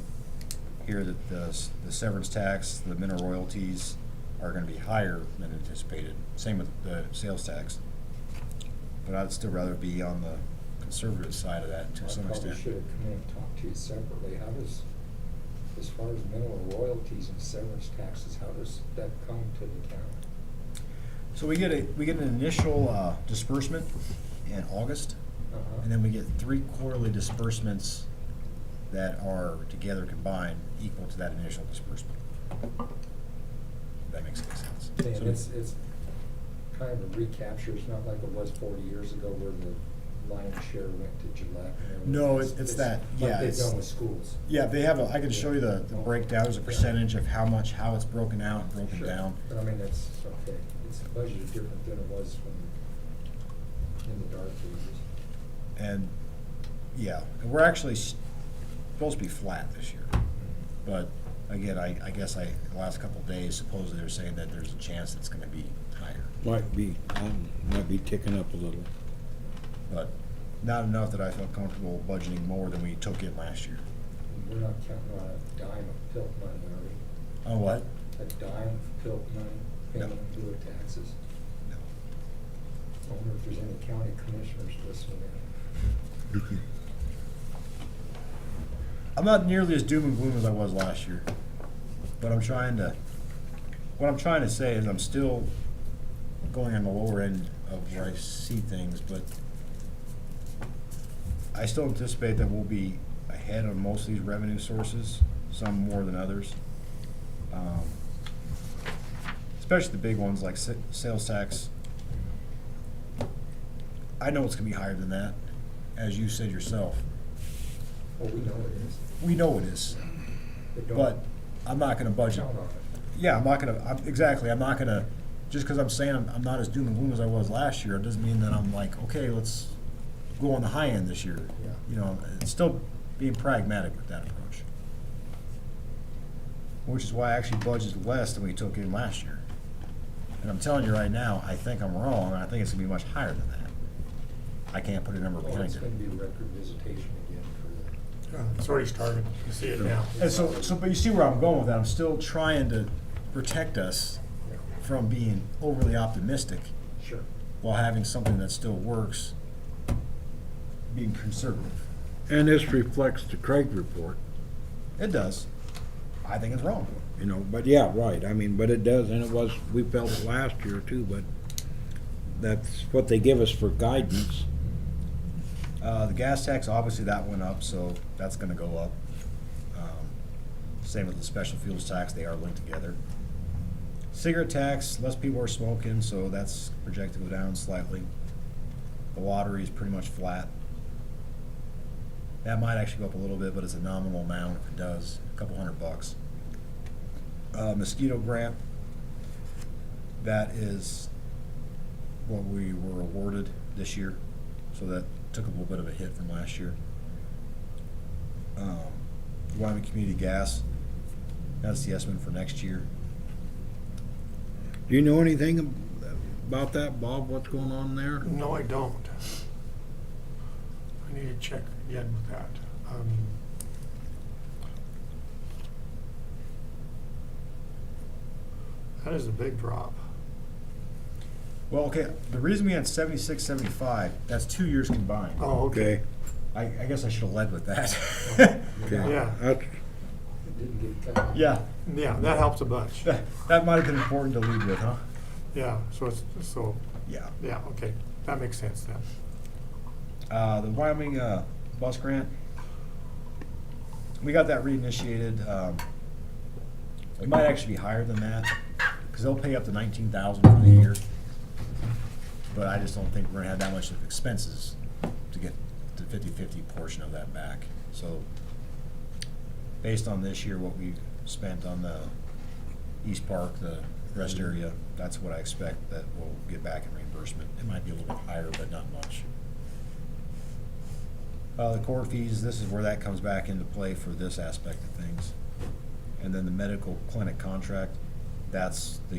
hear that the severance tax, the mineral royalties are gonna be higher than anticipated. Same with the sales tax. But I'd still rather be on the conservative side of that to some I extent. probably should have come in and talked to you separately. How does, as far as mineral royalties and severance taxes, how does that come to the town? So we get an initial disbursement in August, Uh-huh. and then we get 3 quarterly disbursements that are together combined equal to that initial disbursement. If that makes any sense. And So it's kind of a recapture, it's not like it was 40 years ago where the lion's share went to Gillette and everything. No, it's that, yeah, Like they've it's- done with schools. yeah, they have I can show you the breakdown, there's a percentage of how it's broken out and broken Sure. down. But I mean, that's, okay, it's budgeted different than it was when, in the dark ages. And, yeah, and we're actually supposed to be flat this year. But again, I guess the last couple of days, supposedly they're saying that there's a chance it's gonna be higher. might be ticking up a little. But not enough that I felt comfortable budgeting more than we took in last year. And we're not counting on a dime of PILT money, are we? On what? A dime of PILT money payment in lieu of taxes. No. I wonder if there's any county commissioners listening in. I'm not nearly as doom and gloom as I was last year. But what I'm trying to say is I'm still going on the lower end of where I see things, but I still anticipate that we'll be ahead on most of these revenue sources, some more than others. Especially the big ones like sales tax. I know it's gonna be higher than that, as you said yourself. Well, we know it is. We know it is, don't but I'm not gonna budget. count on it. Yeah, I'm not gonna, just because I'm saying I'm not as doom and gloom as I was last year, it doesn't mean that I'm like, okay, let's go on the high end this year. Yeah. You know, it's still being pragmatic with that approach. Which is why I actually budgeted less than we took in last year. And I'm telling you right now, I think I'm wrong, I think it's gonna be much higher than that. I can't put a number Well, behind it's it. gonna be record visitation again for It's already started, you see it now. And so, but you see where I'm going with that. I'm still trying to protect us from being overly optimistic Sure. while having something that still works, being conservative. And this reflects the Craig report, It does. I think it's wrong. you know, but yeah, right, I mean, but it does, and it was, we felt it last year too, but that's what they give us for guidance. The gas tax, obviously that went up, so that's gonna go up. Same with the special fuels tax, they are linked together. Cigarette tax, less people are smoking, so that's projected to go down slightly. The lottery is pretty much flat. That might actually go up a little bit, but it's a nominal amount if it does, a couple $100. Mosquito grant, that is what we were awarded this year, so that took a little bit of a hit from last year. Wyoming Community Gas, that's the estimate for next year. Do you know anything about that, Bob, what's going on there? No, I don't. I need to check again with that. That is a big drop. Well, okay, the reason we had 76, 75, that's 2 years combined. Oh, okay. I guess I should have led with that. Okay, Yeah. that's, It didn't get cut. Yeah, Yeah, that helps a bunch. that might have been important to lead with, huh? Yeah, so, Yeah. yeah, okay, that makes sense then. The Wyoming bus grant, we got that reinitiated. It might actually be higher than that, because they'll pay up to 19,000 for the year. But I just don't think we're gonna have that much of expenses to get the 50/50 portion of that back. So, based on this year, what we spent on the East Park, the rest area, that's what I expect that we'll get back in reimbursement. It might be a little bit higher, but not much. The court fees, this is where that comes back into play for this aspect of things. And then the medical clinic contract, that's the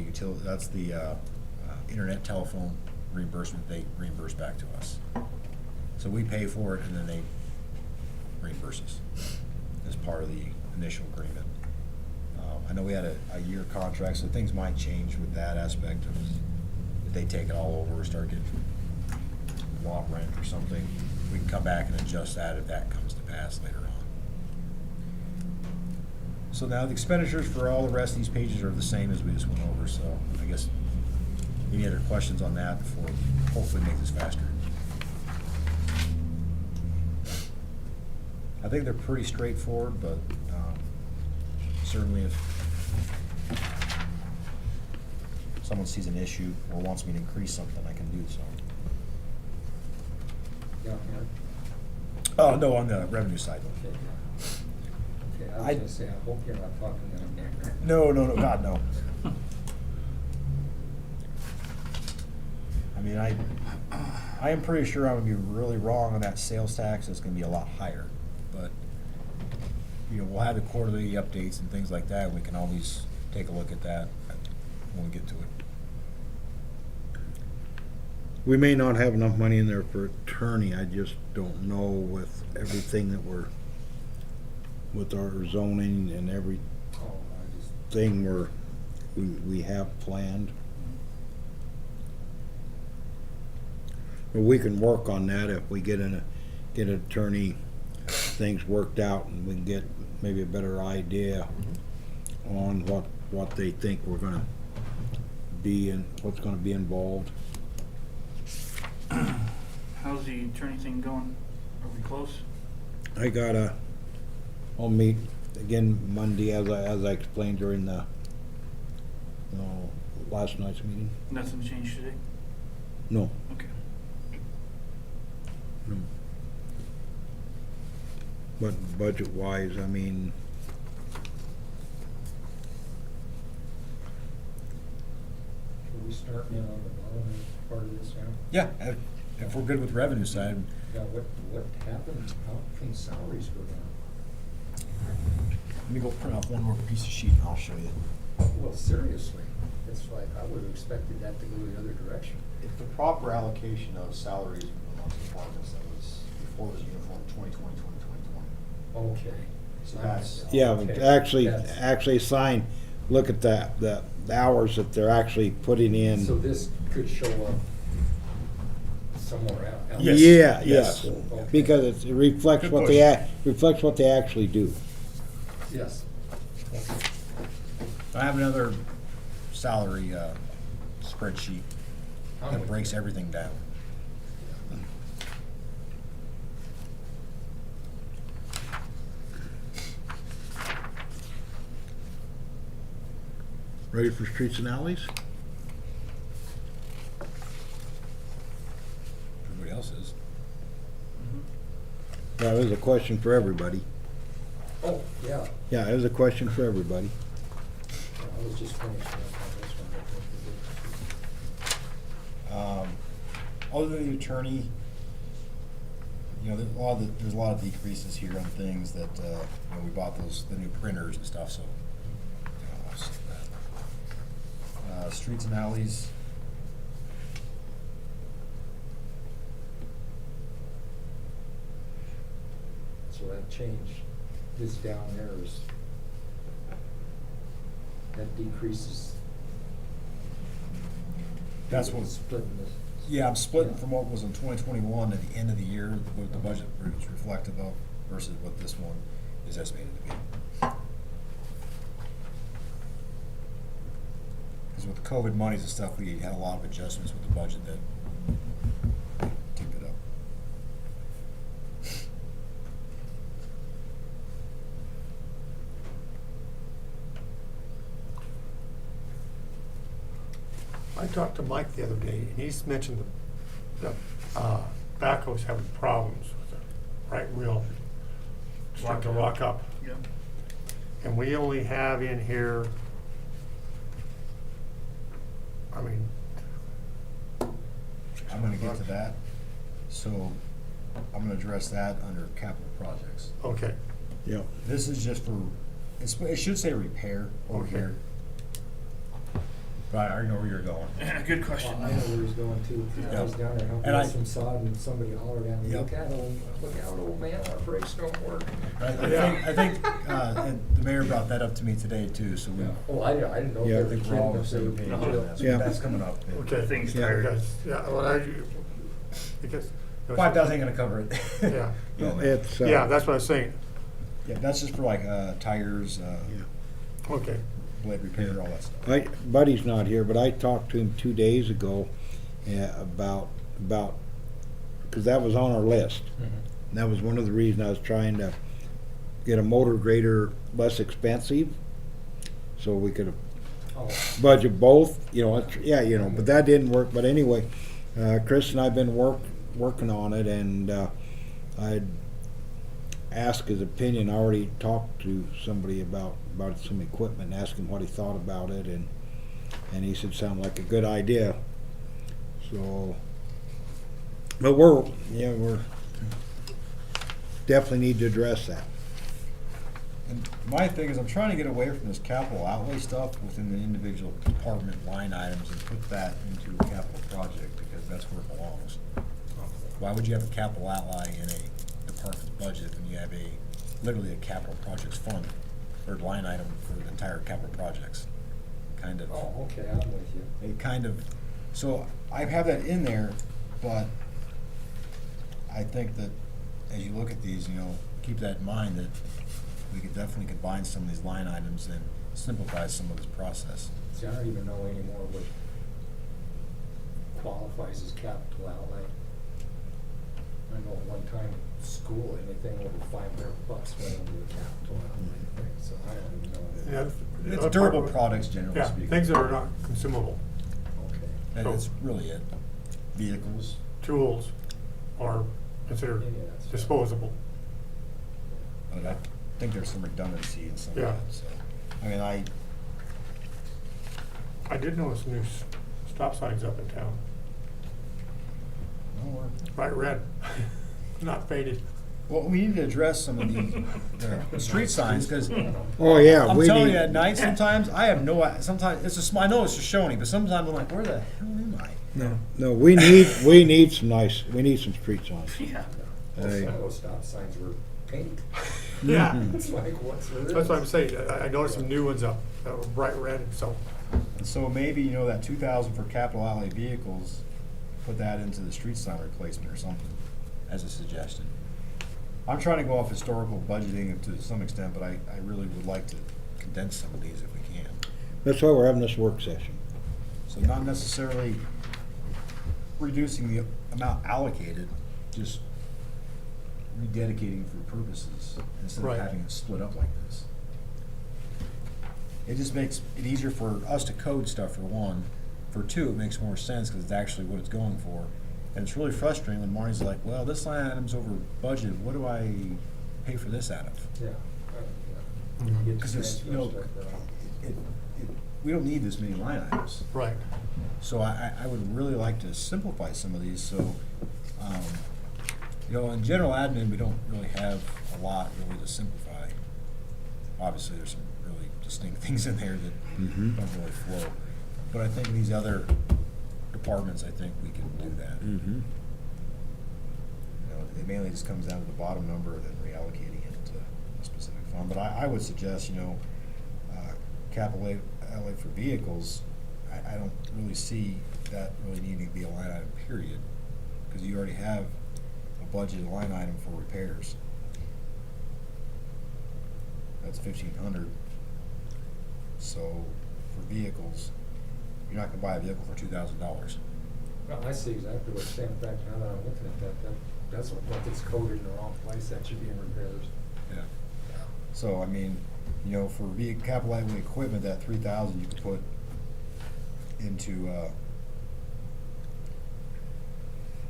internet telephone reimbursement they reimburse back to us. So we pay for it and then they reimburse us as part of the initial agreement. I know we had a year contract, so things might change with that aspect of if they take it all over or start getting lot rent or something. We can come back and adjust that if that comes to pass later on. So now the expenditures for all the rest of these pages are the same as we just went over, so I guess any other questions on that before hopefully make this faster? I think they're pretty straightforward, but certainly if someone sees an issue or wants me to increase something, I can do so. Down here. Oh, no, on the revenue side. Okay, yeah. Okay, I was I- gonna say, I hope you're not talking down there. No, God, no. I mean, I am pretty sure I'm gonna be really wrong on that sales tax. It's gonna be a lot higher, but you know, we'll have the quarterly updates and things like that. We can always take a look at that when we get to it. we may not have enough money in there for attorney, I just don't know with everything that we're, with our zoning and everything Oh, I just, we have planned. But we can work on that if we get an attorney, things worked out and we can get maybe a better idea on what they think we're gonna be and what's gonna be involved. How's the attorney thing going? Are we close? I'll meet again Monday as I explained during the, last night's meeting. Nothing changed today? No, Okay. no. But budget-wise, I mean, can we start in on the bottom part of this now? Yeah, if we're good with revenue side. Now, what happened, how come salaries go down? Let me go print off one more piece of sheet and I'll show you. Well, seriously, it's like, I would have expected that to go the other direction. If the proper allocation of salaries amongst departments that was, before it was uniform 2020, 2020, 2020. Okay. So that's- Yeah, Okay. actually, That's- actually sign, look at the hours that they're actually putting in. So this could show up somewhere else? Yes. Yeah, Yes. yes, Okay. because it reflects Good what push. they, reflects what they actually do. Yes. Okay. I have another salary spreadsheet I'm that with breaks you. everything down. Ready for streets and alleys? Everybody else is. That was a question for everybody. Oh, yeah. Yeah, it was a question for everybody. I was just finishing up on this one. Other than the attorney, you know, there's a lot of decreases here on things that, you know, we bought the new printers and stuff, so. You know, offset that. Streets and alleys. So that change, this down there is, that decreases. That's what- Splitting this. Yeah, I'm splitting from what was in 2021 at the end of the year, what the budget was reflective of versus what this one is estimated to be. Because with the COVID monies and stuff, we had a lot of adjustments with the budget that ticked it up. I talked to Mike the other day, and he's mentioned the backhoe's having problems with the right wheel. Starting to lock up. Yeah. And we only have in here, I mean, I'm gonna get to that, so I'm gonna address that under capital projects. okay, Yeah. This is just for, it should say repair over Okay. here. But I already know where you're going. Good question. Well, I know where he's going to, because I was down there helping And I- with some sod, and somebody hollered at me, Yep. look out, old man, our brakes don't work. I think and the mayor brought that up to me today too, so we, Oh, I didn't know Yeah. if I they think were we're all on kidding, the if they same were page for on real. that, so Yeah. that's coming up. okay. Things Yeah, tired. because, yeah, well, because. 5,000 ain't gonna cover it. Yeah. No, man. It's, Yeah, that's what I was saying, Yeah, that's just for like, tires, yeah. okay, blade repair, all that stuff. Buddy's not here, but I talked to him 2 days ago about, because that was on our list. Mhm. And that was one of the reasons I was trying to get a motor grader less expensive, so we could Oh, budget both, you know, yeah, you know, but that didn't work. But anyway, Chris and I've been working on it, and I'd ask his opinion. I already talked to somebody about some equipment and asked him what he thought about it, and he said sounded like a good idea. So, but we're definitely need to address that. And my thing is, I'm trying to get away from this capital outlay stuff within the individual department line items and put that into a capital project, because that's where it belongs. Why would you have a capital outlay in a department budget when you have literally a capital projects fund, or line item for the entire capital projects? Kind of. oh, okay, I'm with you. It kind of, so I have that in there, but I think that as you look at these, you know, keep that in mind, that we could definitely combine some of these line items and simplify some of this process. See, I don't even know anymore what qualifies as capital outlay. I know at one time, school, anything over $500 went into a capital outlay thing, so I don't even know. yeah. the It's other durable part- products, generally Yeah, speaking. things that are not consumable, Okay. That's really it. Vehicles. tools are considered Yeah, that's right. disposable. And I think there's some redundancy in some of Yeah. that, so. I mean, I did notice new stop signs up in town, bright red, not faded. well, we need to address some of the street signs, because Oh yeah, I'm we telling need. you, at night sometimes, I have no, sometimes, I know it's Shoshoni, but sometimes I'm like, where the hell am I? No, we need some street signs. Yeah. Well, Hey. some of those stop signs were paint. Yeah. It's like, what's this? That's what I'm saying, I noticed some new ones up, that were bright red, so, And so maybe, you know, that 2,000 for capital outlay vehicles, put that into the street sign replacement or something, as a suggestion. I'm trying to go off historical budgeting to some extent, but I really would like to condense some of these if we can. That's why we're having this work session. So not necessarily reducing the amount allocated, just rededicating for purposes instead of Right. having it split up like this. It just makes it easier for us to code stuff, for one. For two, it makes more sense because it's actually what it's going for. And it's really frustrating when Marty's like, well, this line item's over budget, what do I pay for this out of? Yeah. Mhm. You get to Because it's, you transfer know, stuff around. we don't need this many line items. right. So I would really like to simplify some of these, so, you know, in general admin, we don't really have a lot really to simplify. Obviously, there's some really distinct things in there that Mhm. don't really flow. But I think in these other departments, I think we can do that. Mm-hmm. You know, it mainly just comes down to the bottom number and then reallocating it to a specific fund. But I would suggest, you know, capital outlay for vehicles, I don't really see that really needing to be a line item, period. Because you already have a budgeted line item for repairs. That's 1,500. So for vehicles, you're not gonna buy a vehicle for $2,000. Well, I see exactly what you're saying. In fact, now that I'm looking at that's what gets coded in the wrong place. That should be in repairs. Yeah. So, I mean, you know, for capital outlay equipment, that 3,000 you could put into,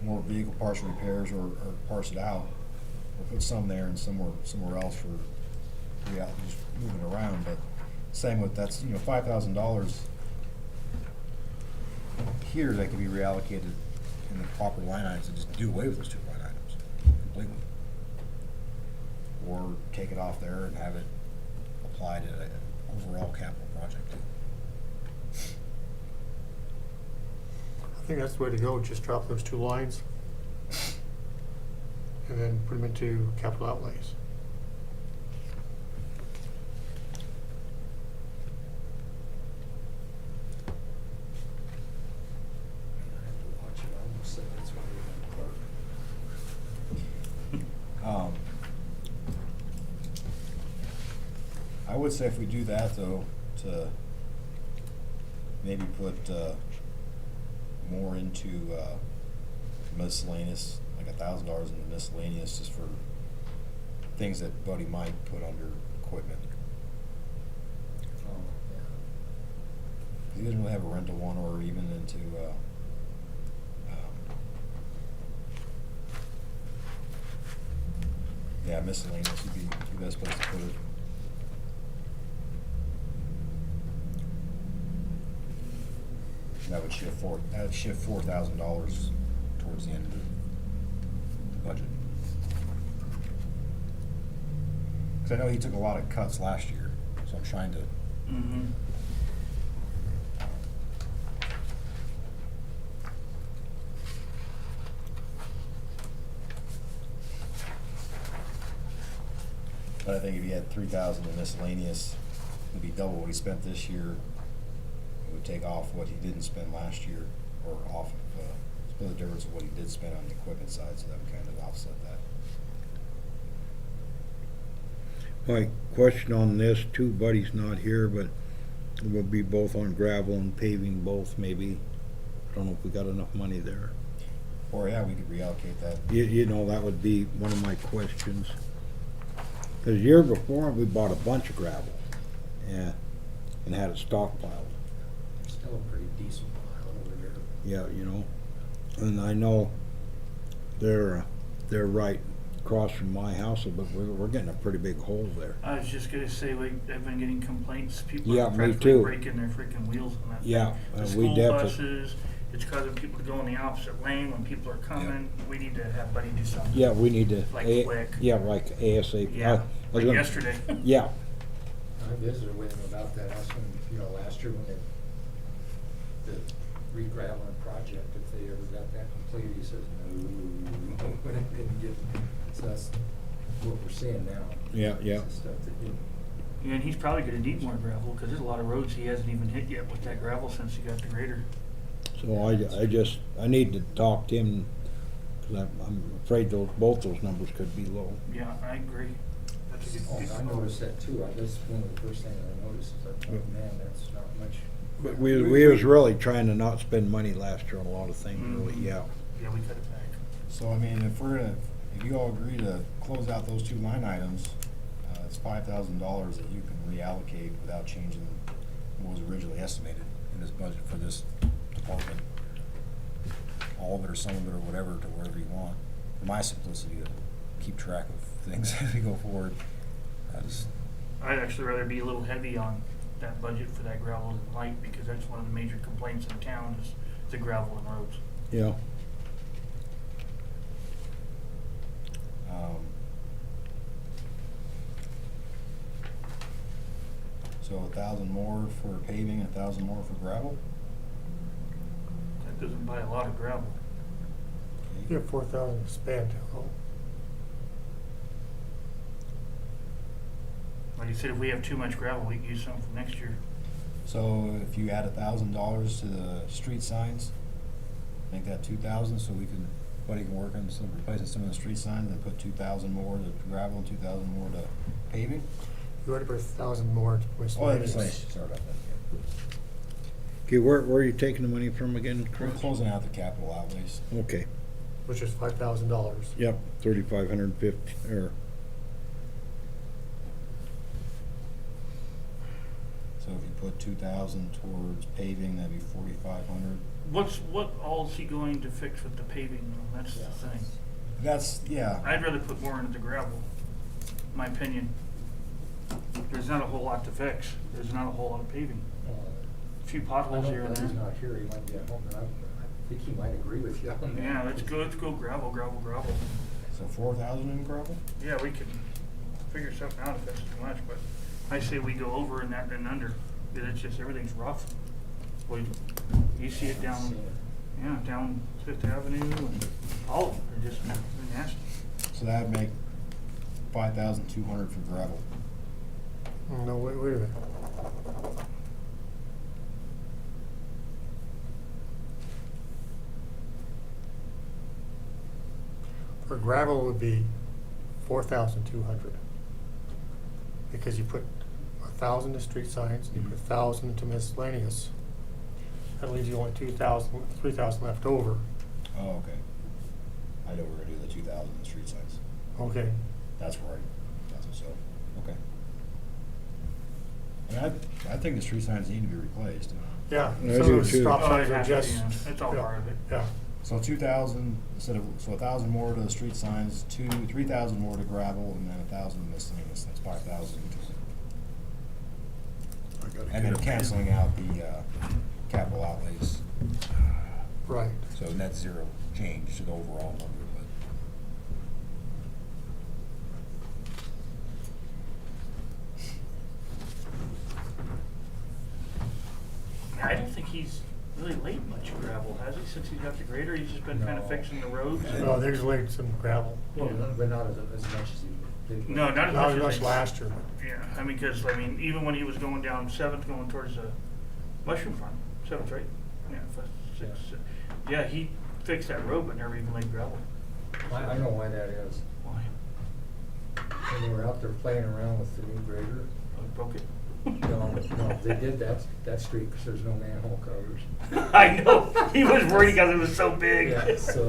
more vehicle parts and repairs or parse it out. Or put some there and somewhere else for, just moving around, but same with, that's, you know, $5,000 here that could be reallocated in the proper line items and just do away with those two line items completely. Or take it off there and have it applied to an overall capital project too. I think that's the way to go, just drop those two lines and then put them into capital outlays. I have to watch it. I almost said that's why we have clerk. I would say if we do that though, to maybe put more into miscellaneous, like $1,000 in the miscellaneous, just for things that Buddy might put under equipment. Oh, He doesn't really have a rental one, or even into yeah, miscellaneous would be the best place to put it. That would shift $4,000 towards the end of the budget. Because I know he took a lot of cuts last year, so I'm trying to. Mm-hmm. But I think if you had 3,000 in miscellaneous, it'd be double what he spent this year. It would take off what he didn't spend last year, or off of, split the difference of what he did spend on the equipment side, so that would kind of offset that. My question on this, too, Buddy's not here, but it will be both on gravel and paving both, maybe. I don't know if we got enough money there. Or, yeah, we could reallocate that. You know, that would be one of my questions. Because year before, we bought a bunch of gravel, yeah, and had it stockpiled. Still a pretty decent pile over there. Yeah, you know, and I know they're right across from my house, but we're getting a pretty big hole there. I was just gonna say, like, I've been getting complaints, people Yeah, are me practically too. breaking their freaking wheels on that thing. Yeah, The we school definitely- buses, it's causing people to go in the opposite lane when people are coming, we need to have Buddy do something. Yeah, we need to. Like quick. Yeah, like ASAP. Yeah, I was like gonna- yesterday. Yeah, I visited with him about that, asked him, you know, last year when the re-graveling project, if they ever got that completed, he says, no, but it didn't get, so that's what we're seeing now. Yeah, yeah. It's stuff that didn't. Yeah, and he's probably gonna need more gravel, cause there's a lot of roads he hasn't even hit yet with that gravel since he got the grader. So I need to talk to him, cause I'm afraid both those numbers could be low. Yeah, I agree. That's a good. Oh, I noticed that too. That's one of the first things I noticed. Is I thought, man, that's not much. But we was really trying to not spend money last year on a lot of things, really, yeah. Yeah, we cut it back. So, I mean, if you all agree to close out those 2 line items, it's $5,000 that you can reallocate without changing what was originally estimated in this budget for this department. All of it or some of it or whatever to wherever you want. For my simplicity to keep track of things as we go forward. I'd actually rather be a little heavy on that budget for that gravel and light, because that's one of the major complaints in town is the gravel and roads. Yeah. So 1,000 more for paving, 1,000 more for gravel? That doesn't buy a lot of gravel. You have 4,000 to spend, oh, Like I said, if we have too much gravel, we can use some for next year. So if you add $1,000 to the street signs, make that 2,000, so Buddy can work on replacing some of the street signs, and put 2,000 more to gravel and 2,000 more to paving? you already put 1,000 more to Oh, miscellaneous. sorry about that. Okay, where are you taking the money from again, We're Chris? closing out the capital outlays. Okay, Which is $5,000. yep, 3,550, or, So if you put 2,000 towards paving, that'd be 4,500. What all is he going to fix with the paving though? That's the thing. That's, yeah. I'd rather put more into the gravel, my opinion. There's not a whole lot to fix. There's not a whole lot of paving. A few I potholes don't here know and if he's there. not here. He might be at home, but I think he might agree with you on that. Yeah, let's go gravel. So 4,000 in gravel? Yeah, we can figure something out if that's too much, but I say we go over and that and under. It's just, everything's rough. You see it down, down Fifth Avenue and all of them. They're just nasty. So that'd make 5,200 for gravel. No, wait a minute. For gravel, it would be 4,200. Because you put 1,000 to street signs, you put 1,000 to miscellaneous. That leaves you only 2,000, 3,000 left over. Oh, okay. I know we're gonna do the 2,000 in street signs. Okay. That's right. That's what's up. Okay. I think the street signs need to be replaced. Yeah, I some do of the too. stop Oh, signs it are has to be, just. yeah. It's all yeah, part of it. Yeah. So 2,000 so 1,000 more to the street signs, 3,000 more to gravel, and then 1,000 to miscellaneous. That's 5,000. And then canceling out the capital outlays. Right. So net zero change to the overall number. I don't think he's really laid much gravel, has he? Since he's got the grader, he's just been kind of No. fixing the roads. Well, there's laid some gravel. Well, but not as much as he did. No, not as Not much as as much they- last year. Yeah, I mean, because, even when he was going down Seventh, going towards the mushroom farm, Seventh, right? Yeah, six. Yeah, he fixed that road, but never even laid gravel. I know why that is. Why? When they were out there playing around with the new grader, Oh, he broke it. no, they did that street because there's no manhole covers. I know. He was worried because it was so big. Yeah, so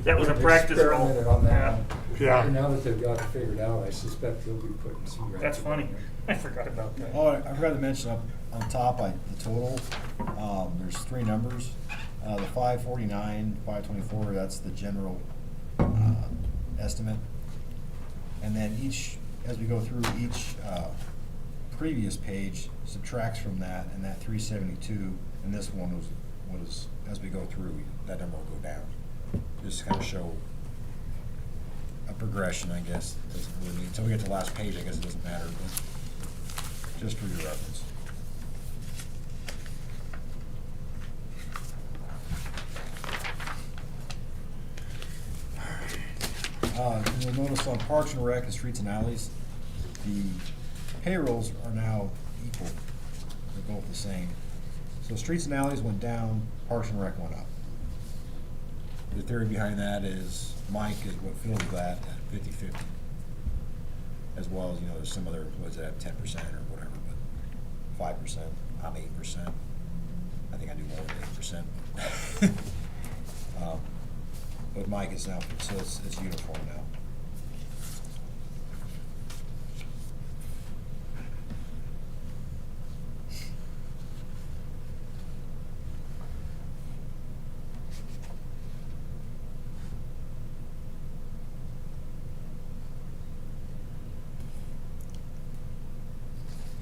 That was a practice roll. experimented on that Yeah. one. Yeah. And now that they've got it figured out, I suspect they'll be putting some gravel. That's funny. I forgot about that. Oh, I forgot to mention up on top, the total, there's 3 numbers. The 549, 524, that's the general estimate. And then as we go through each previous page subtracts from that, and that 372, and this one was as we go through, that number will go down. Just to kind of show a progression, I guess. Doesn't really mean, until we get to the last page, I guess it doesn't matter, but just for your reference. And you'll notice on Parks and Rec and Streets and Alleys, the payrolls are now equal. They're both the same. So Streets and Alleys went down, Parks and Rec went up. The theory behind that is Mike is what fills that at 50/50. As well as, there's some other employees that have 10% or whatever, but 5%, I'm 8%. I think I do more than 8%. But Mike is now, so it's uniform now.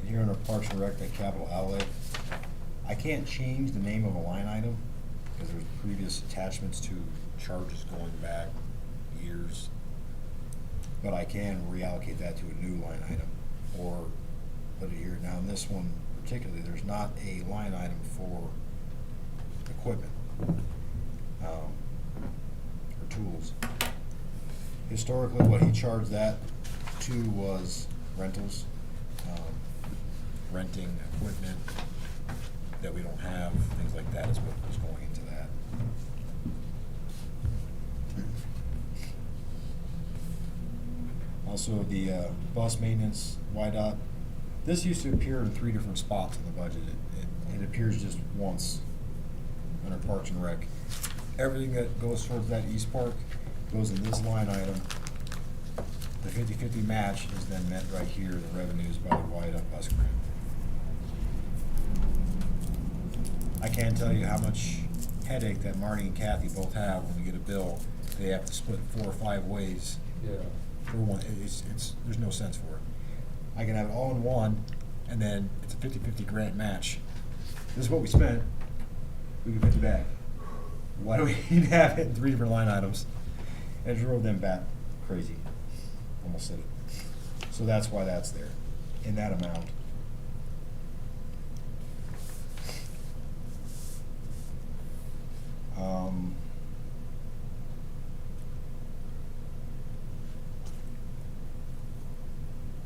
And here under Parks and Rec, that capital outlay, I can't change the name of a line item because there's previous attachments to charges going back years. But I can reallocate that to a new line item or put it here. Now in this one particularly, there's not a line item for equipment or tools. Historically, what he charged that to was rentals, renting equipment that we don't have, things like that is what was going into that. Also, the bus maintenance, YDOT, this used to appear in 3 different spots in the budget. It appears just once under Parks and Rec. Everything that goes towards that East Park goes in this line item. The 50/50 match is then met right here, the revenues by the YDOT bus grant. I can't tell you how much headache that Marty and Kathy both have when we get a bill. They have to split 4 or 5 ways Yeah. for one. There's no sense for it. I can have it all in one, and then it's a 50/50 grant match. This is what we spent. We can put it back. Why do we need to have it in 3 different line items? And it drove them back crazy. Almost said it. So that's why that's there in that amount.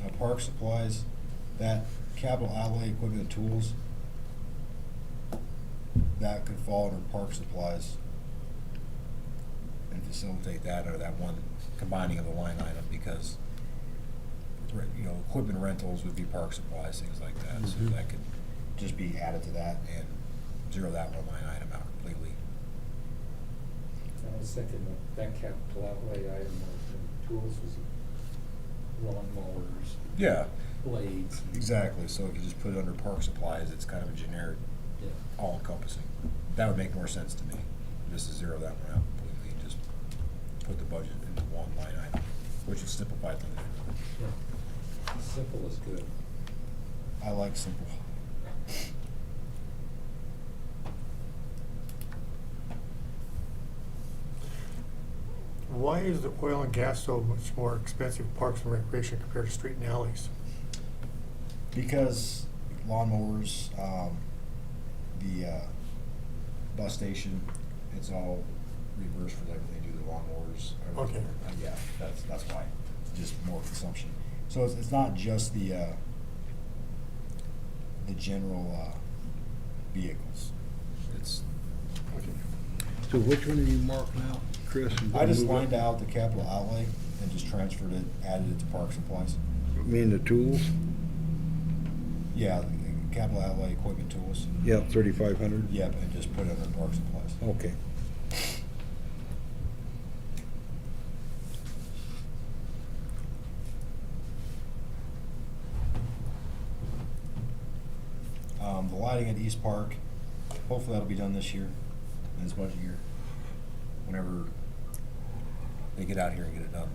Now park supplies, that capital outlay equipment and tools, that could fall under park supplies and facilitate that or that one combining of the line item because equipment rentals would be park supplies, things like that. So that could just be added to that and zero that one line item out completely. I was thinking that capital outlay item of the tools was lawn mowers, Yeah, blades. exactly. So if you just put it under park supplies, it's kind of a generic, Yeah. all encompassing. That would make more sense to me, just to zero that one out completely and just put the budget into one line item, which would simplify things. Yeah. Simple is good. I like simple. Why is the oil and gas so much more expensive in Parks and Recreation compared to street and alleys? Because lawnmowers, the bus station, it's all reversed for them when they do the lawnmowers. Okay. Yeah, that's why, just more consumption. So it's not just the general vehicles. It's, Okay. So which one are you marking out, Chris? and I just move it? lined out the capital outlay and just transferred it, added it to park supplies. You mean the tools? Yeah, the capital outlay equipment tools. Yeah, 3,500? Yep, and just put it under park supplies. Okay. The lighting at East Park, hopefully that'll be done this year, in this budget year, whenever they get out here and get it done.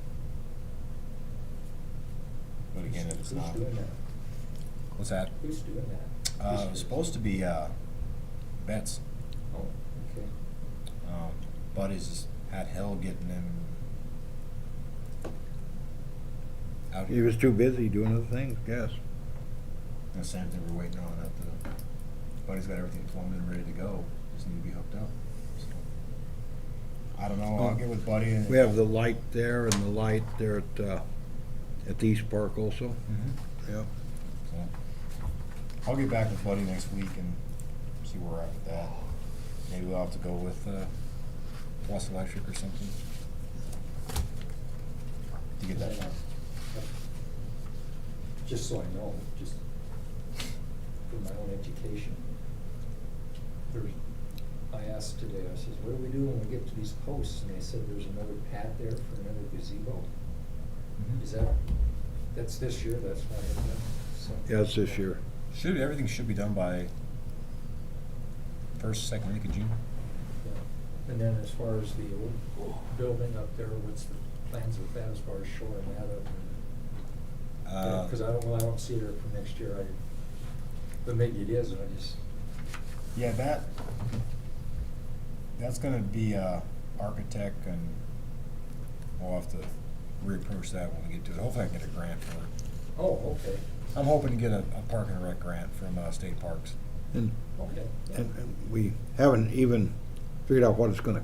But again, if it's Who's not, doing that? what's that? Who's doing that? It was supposed to be Betts. Oh, okay. Buddies had hell getting them out He here. was too busy doing other things, yes. The same thing we're waiting on at the, Buddy's got everything plumbed and ready to go, just need to be hooked up, so. I don't know, I'll get with Buddy and. We have the light there and the light there at the East Park also. Mhm. Yeah. So, I'll get back with Buddy next week and see where we're at with that. Maybe we'll have to go with, Plus Electric or something. To get that done. Just so I know, just for my own education. I asked today, I says, what do we do when we get to these posts? And they said there's another pad there for another gazebo. Is that's this year, that's not it yet? So- Yeah, it's this year. Everything should be done by first, second week of June. Yeah. And then as far as the old building up there, what's the plans with that as far as shoring that up? Because I don't see it there for next year. But maybe it is, and I just. Yeah, that's gonna be, architect, and we'll have to reapproach that when we get to it. Hopefully I can get a grant for it. Oh, okay, I'm hoping to get a park and rec grant from, State Parks. And, okay. and we haven't even figured out what it's gonna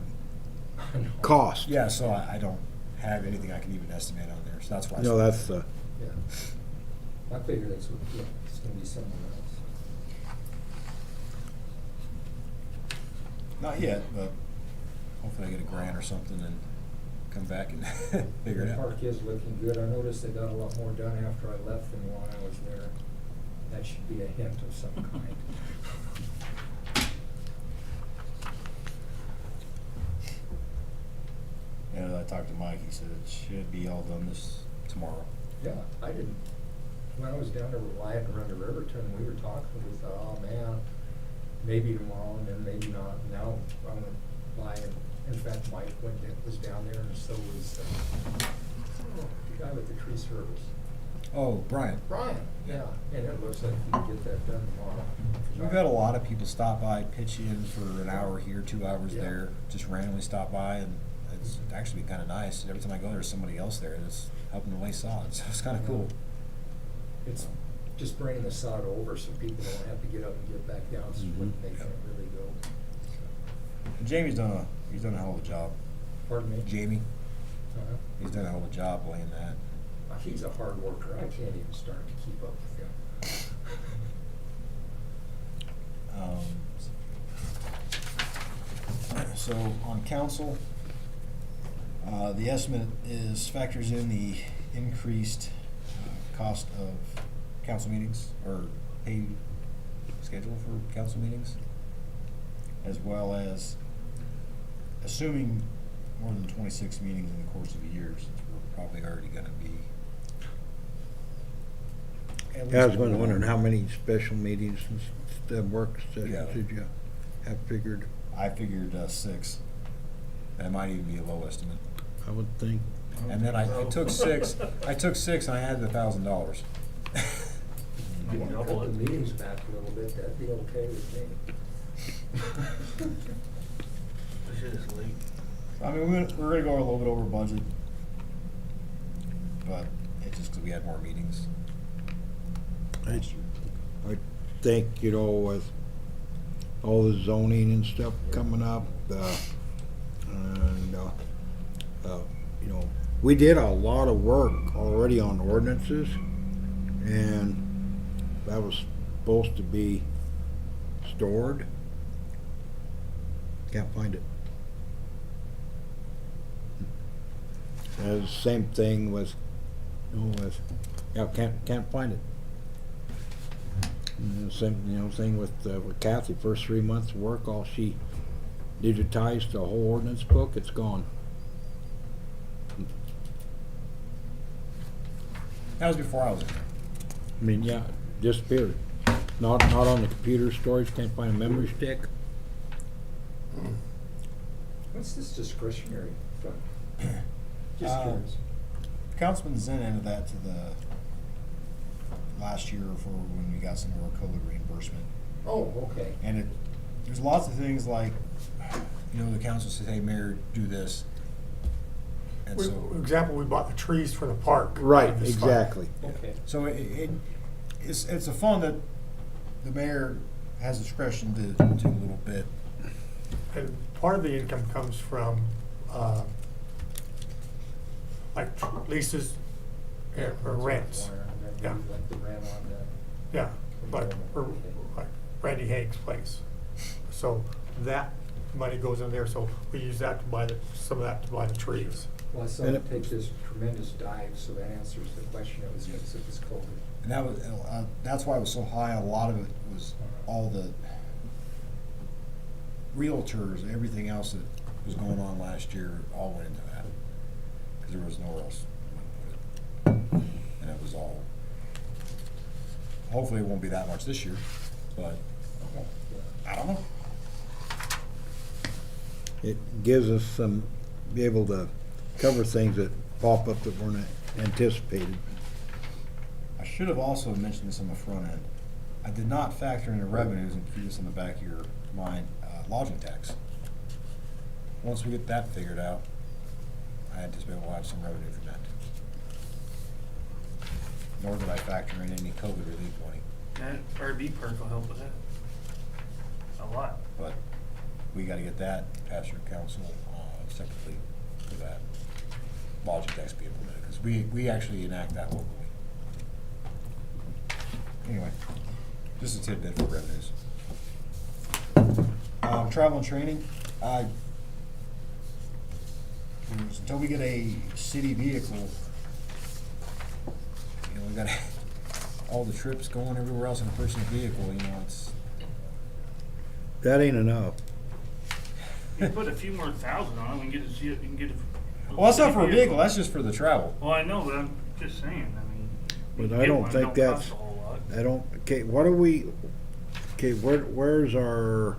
cost. Yeah, so I don't have anything I can even estimate on there, so that's why. I No, said- that's, Yeah. I figure that's what, yeah, it's gonna be somewhere else. Not yet, but hopefully I get a grant or something and come back and figure it The out. park is looking good. I noticed they got a lot more done after I left than while I was there. That should be a hint of some kind. And I talked to Mike, he said it should be all done tomorrow. Yeah, I didn't, when I was down there with Wyatt and Rhonda Riverton, we were talking, we thought, oh man, maybe tomorrow, and then maybe not. Now I went by, and in fact, Mike was down there, and so was the guy with the tree service. Oh, Brian. Brian, yeah, and it looks like we can get that done tomorrow. We've had a lot of people stop by, pitch in for an hour here, 2 hours Yeah. there, just randomly stop by, and it's actually kind of nice. Every time I go, there's somebody else there that's helping to lay sod, so it's kind of cool. It's just bringing the sod over so people don't have to get up and get back down, so they can't really go. And Jamie's done a hell of a job. Pardon me? Jamie, Uh-huh. he's done a hell of a job laying that. He's a hard worker. I can't even start to keep up with him. So on council, the estimate factors in the increased cost of council meetings, or pay schedule for council meetings, as well as assuming more than 26 meetings in the course of a year, since we're probably already gonna be. at I was least wondering one. how many special meetings and work Yeah. sessions did you have figured? I figured 6. That might even be a low estimate. I would think. And then I took 6. I took 6 and I added $1,000. You want to cut the meetings back a little bit, that'd be okay with me. This is late. I mean, we're gonna go a little bit over budget, but it's just 'cause we had more meetings last year. I think, with all the zoning and stuff coming up, and, we did a lot of work already on ordinances, and that was supposed to be stored. Can't find it. The same thing with, can't find it. And the same, thing with Kathy, first 3 months of work, all she digitized the whole ordinance book, it's gone. That was before I was in there. I mean, yeah, disappeared. Not on the computer storage, can't find a memory stick. What's this discretionary fund? Just curious. Councilman Zen added that to the last year for when we got some of our COVID reimbursement. Oh, okay. And there's lots of things like, the council says, hey, Mayor, do this. And For so, example, we bought the trees for the park. Right, out of this fund. exactly. Okay. so it's a fund that the mayor has discretion to do a little bit. And part of the income comes from like leases or rents. Yeah. Like the rent on the. Yeah, like Randy Haig's place. So that money goes in there, so we use that to buy some of that to buy the trees. Well, I saw And it it- take this tremendous dive, so that answers the question that was because it was COVID. And that was, that's why it was so high. A lot of it was all the realtors and everything else that was going on last year all went into that. Because there was nowhere else to put it. And it was all, hopefully it won't be that much this year, but I don't know. It gives us some, be able to cover things that pop up that weren't anticipated. I should have also mentioned this on the front end. I did not factor in the revenues, and keep this in the back of your mind, lodging tax. Once we get that figured out, I anticipate we'll have some revenue from that. Nor did I factor in any COVID relief money, That RV park will help with that. A lot. but we gotta get that past your council, separately for that lodging tax to be implemented, because we actually enact that locally. Anyway, just a tidbit for revenues. Travel and training, until we get a city vehicle, you know, we got all the trips going everywhere else in a personal vehicle, you know, it's, That ain't enough. You put a few more thousand on it, we can get a. well, that's not for a vehicle, that's just for the travel. Well, I know, but I'm just saying, I mean. you But can I get don't one, it think don't that's, cost a whole lot. I don't, okay, what do we, okay, where's our,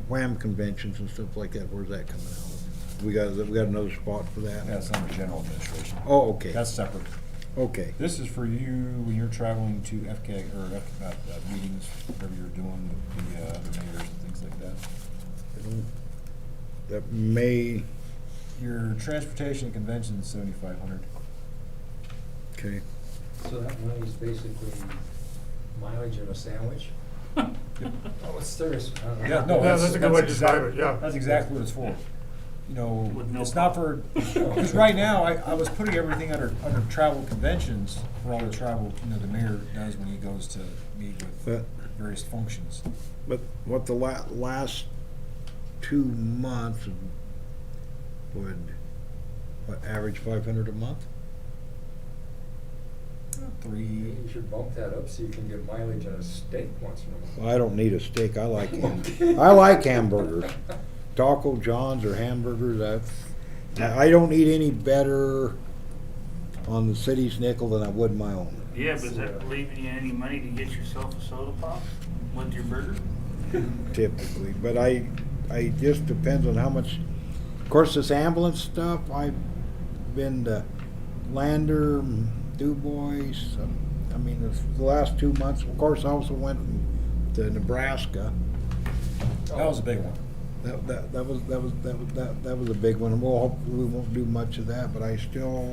WHAM conventions and stuff like that, where's that coming out? We got another spot for that? That's under general administration. Oh, okay, That's separate. okay. This is for you when you're traveling to FK, or meetings, whatever you're doing with the other mayors and things like that. That may, Your transportation and convention is $7,500. okay, So that money is basically mileage and a sandwich? Oh, it's serious. I don't know. Yeah, no, that's a good way to describe exact- it, yeah. That's exactly what it's for. You know, With no it's not for, because right now, I was putting everything under travel conventions for all the travel, you know, the mayor does when he goes to meet with but, various functions. but what the last 2 months would, what, average 500 a month? Three, You should bump that up so you can get mileage and a steak once in a while. Well, I don't need a steak, I like I like hamburgers. Taco John's or hamburgers, I don't eat any better on the city's nickel than I would my own. Yeah, but is that leaving you any money to get yourself a soda pop with your burger? Typically, but I just depends on how much, of course, this ambulance stuff, I've been to Lander, Du Bois, I mean, the last 2 months, of course, I also went to Nebraska. that was a big one. That was a big one. Well, hopefully we won't do much of that, but I still,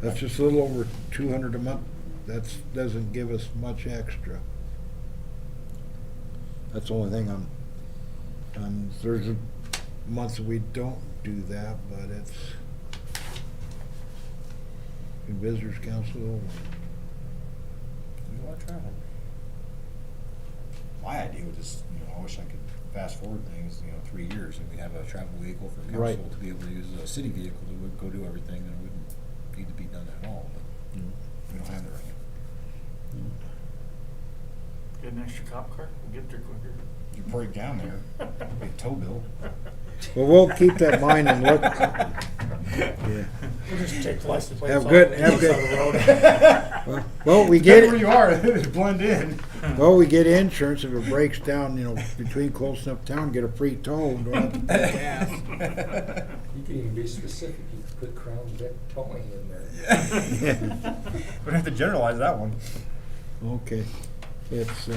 that's just a little over 200 a month. That doesn't give us much extra. That's the only thing there's months that we don't do that, but it's Visitors Council. Do you want to travel? My idea was just, you know, I wish I could fast forward things, you know, 3 years, and we'd have a travel vehicle for council Right. to be able to use as a city vehicle that would go do everything, and it wouldn't need to be done at all, but we don't have that right now. Get an extra cop car, we'll get there quicker. You break down there, be a tow bill. Well, we'll keep that in mind and look. Yeah. We'll just take the license plates Have off good, the have outside of the road. Well, we Get get where you are, blend in. Well, we get insurance if it breaks down, you know, between close enough town, get a free tow and don't have to pay gas. You can even be specific, you could put Crown Vic towing in there. We'd have to generalize that one. Okay, it's,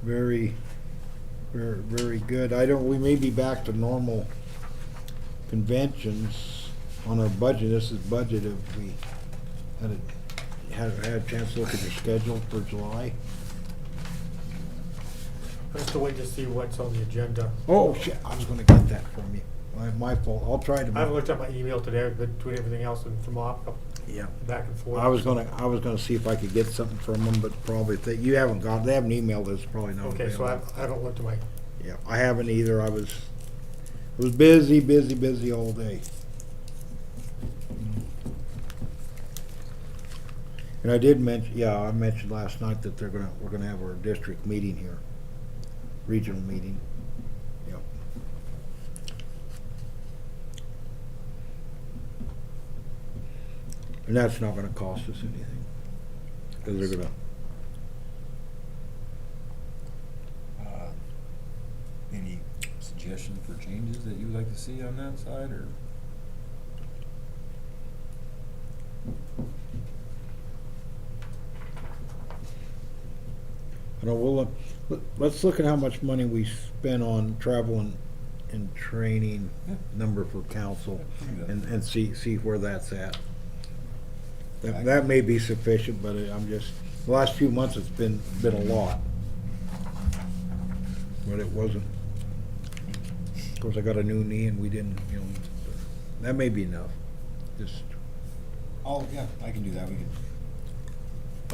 very, very good. We may be back to normal conventions on our budget, this is budget, if we had a chance to look at your schedule for July. I have to wait to see what's on the agenda. Oh, shit, I was gonna get that from you. My fault, I'll try to. I haven't looked at my email today, I've been doing everything else and from Yeah. back and forth. I was gonna see if I could get something from them, but probably, they haven't emailed us, probably not Okay, so available. I haven't looked at my, Yeah, I haven't either, I was busy all day. And I did mention, I mentioned last night that we're gonna have our district meeting here, regional meeting. Yep. And that's not gonna cost us anything, cause they're gonna, Any suggestion for changes that you would like to see on that side, or? I know, let's look at how much money we spend on travel and training Yeah. number for council Yeah. and see where that's at. Yeah. That may be sufficient, but the last few months it's been a lot. But it wasn't. Of course, I got a new knee and we didn't, that may be enough. Just, Oh, yeah, I can do that, we can,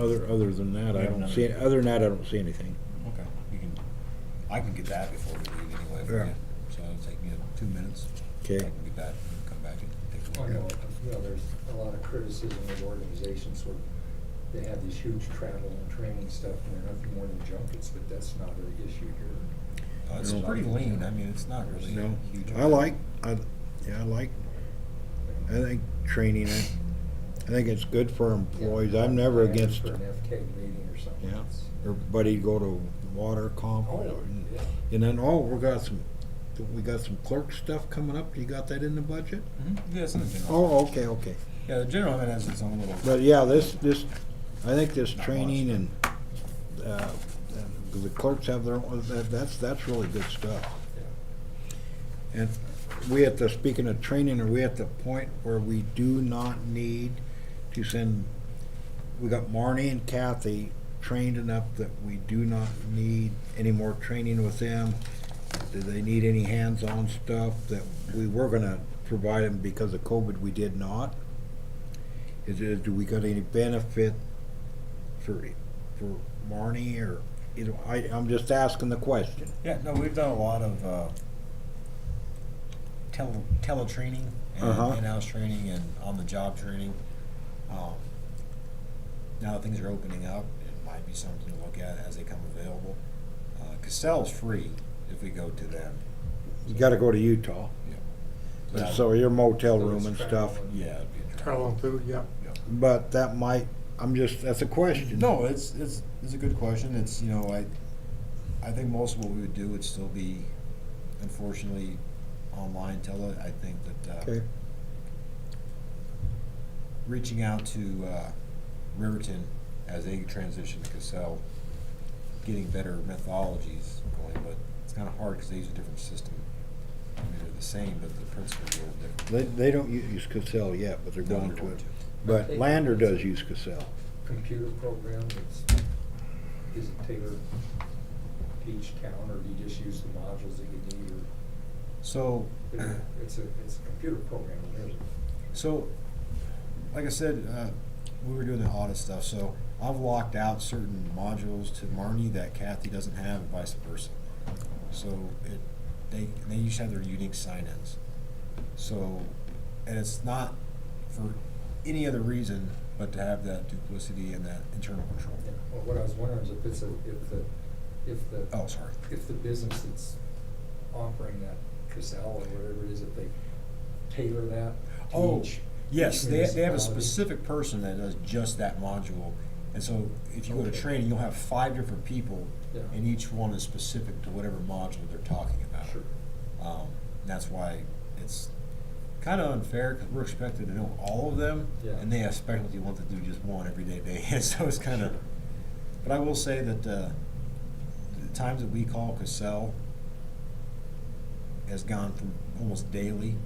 other than that, I Yeah, don't no. see, other than that, I don't see anything. okay, I can get that before we leave anyway for Yeah. you. So it'll take me 2 minutes. Okay. I can get that, and come back and take a I look. know, there's a lot of criticism of organizations where they have these huge travel and training stuff, and they're nothing more than junkets, but that's not the issue here. It's No. pretty lean, I mean, it's not really No, huge. I like training it. I think it's good for employees. I'm never Yeah, against, For an FK meeting or something. yeah, It's- everybody go to water comp. Oh, yeah. And then, we got some clerk stuff coming up. You got that in the budget? Mhm. Yeah, it's in the general. Oh, okay. Yeah, the general fund has its own little. But yeah, I think this training and, the clerks have their own, that's really good stuff. Yeah. And speaking of training, are we at the point where we do not need to send, we got Marnie and Kathy trained enough that we do not need any more training with them? Do they need any hands-on stuff that we were gonna provide them because of COVID, we did not? Do we got any benefit for Marnie, or, I'm just asking the question. Yeah, no, we've done a lot of teletraining Uh-huh. and in-house training and on-the-job training. Now that things are opening up, it might be something to look at as they come available. Castell's free if we go to them. You gotta go to Utah, Yeah. so your motel So room it's and travel stuff, and- Yeah. It'd be a travel and food, yeah. Yeah. but that might, that's a question. No, it's a good question. It's, I think most of what we would do would still be, unfortunately, online I think that, Okay, reaching out to, Riverton as they transition to Cassell, getting better methodologies going, but it's kinda hard because they use a different system. I mean, they're the same, but the principles are a little different. they don't use Cassell yet, but they're No, going they're to going it. to. But Lander does use Cassell. Computer program that's, is it tailored to each town, or do you just use the modules that you need, or? So, It's a computer program, really. So, like I said, we were doing the audit stuff, so I've locked out certain modules to Marnie that Kathy doesn't have, and vice versa. So they each have their unique sign-ins. So, and it's not for any other reason but to have that duplicity and that internal control. Yeah. Well, what I was wondering is if the Oh, sorry. if the business that's offering that Cassell or whatever it is, if they tailor that to Oh, each. yes, each they have a municipality. specific person that does just that module. And so if you go to Okay. training, you'll have 5 different people, Yeah. and each one is specific to whatever module they're talking about. Sure. That's why it's kind of unfair, because we're expected to know all of them, Yeah. and they have specialty ones that do just one every day. So it's kind of, but I will say that the times that we call Cassell has gone from almost daily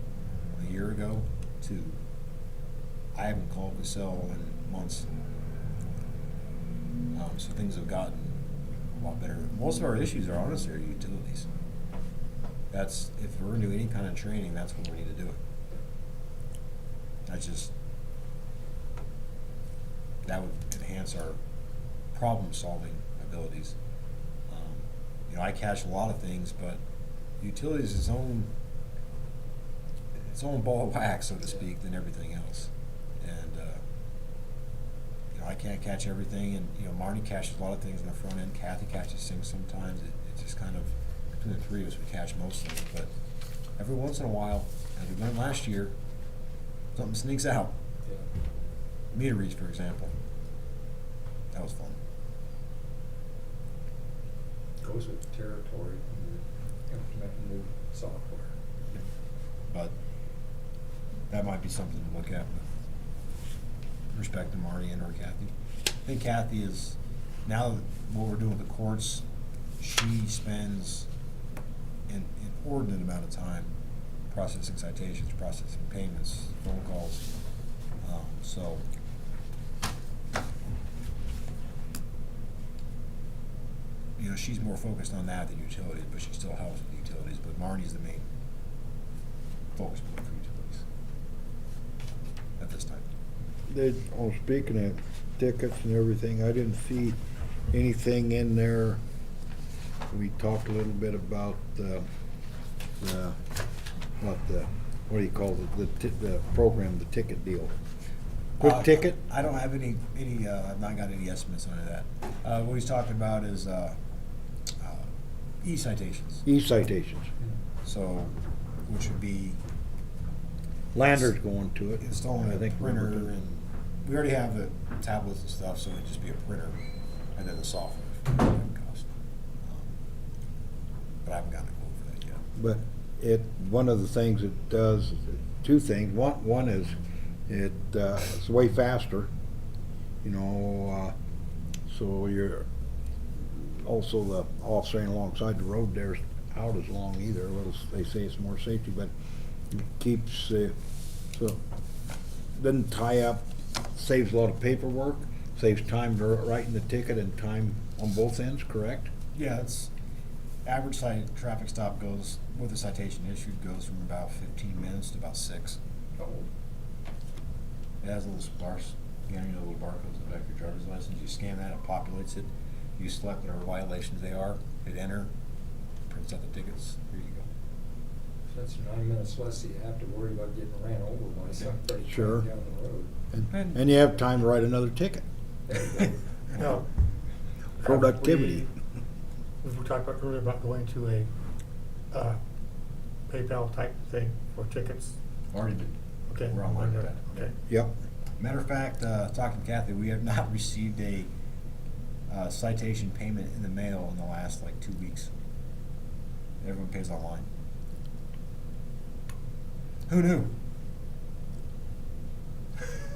a year ago too. I haven't called Cassell in months. So things have gotten a lot better. Most of our issues are honestly our utilities. That's, if we're gonna do any kind of training, that's when we need to do it. That's just, that would enhance our problem-solving abilities. You know, I catch a lot of things, but utilities is its own ball of wax, so to speak, than everything else. And, you know, I can't catch everything, and, you know, Marty catches a lot of things on the front end, Kathy catches things sometimes. It just kind of, between the three of us, we catch most of it, but every once in a while, as we learned last year, something sneaks out. Yeah. Meter reads, for example. That was fun. Goes with the territory, implementing new software. But that might be something to look at with respect to Marty and or Kathy. I think Kathy is, now that what we're doing with the courts, she spends an inordinate amount of time processing citations, processing payments, phone calls. So you know, she's more focused on that than utilities, but she still helps with utilities. But Marnie's the main focus point for utilities at this time. Speaking of tickets and everything, I didn't see anything in there. We talked a little bit about what do you call it, the program, the ticket deal. Quick ticket? I don't have any, I've not got any estimates on that. What he's talking about is e-citations. E-citations. So, which would be Lander's going to it. installing I a think printer, Robert did. and we already have the tablets and stuff, so it'd just be a printer and then the software would cost. But I haven't gotten a quote for that yet. But one of the things it does, two things. One is it's way faster, you know, so you're also the offering alongside the road there's out as long either. They say it's more safety, but it keeps, so doesn't tie up, saves a lot of paperwork, saves time writing the ticket and time on both ends, correct? Yeah, it's average traffic stop goes, with the citation issued, goes from about 15 minutes to about 6. Oh, It has a little sparse, you know, little barcodes on the back of your driver's license. You scan that, it populates it. You select whatever violations they are, hit enter, prints out the tickets. Here you go. that's 9 minutes less that you have to worry about getting ran over by somebody Sure. coming down the road. And you have time to write another ticket. There you go. Now, Productivity. We talked about earlier about going to a PayPal type thing for tickets. Already did. Okay. We're online with that. Okay. Yep. Matter of fact, talking to Kathy, we have not received a citation payment in the mail in the last like 2 weeks. Everyone pays online. Who knew?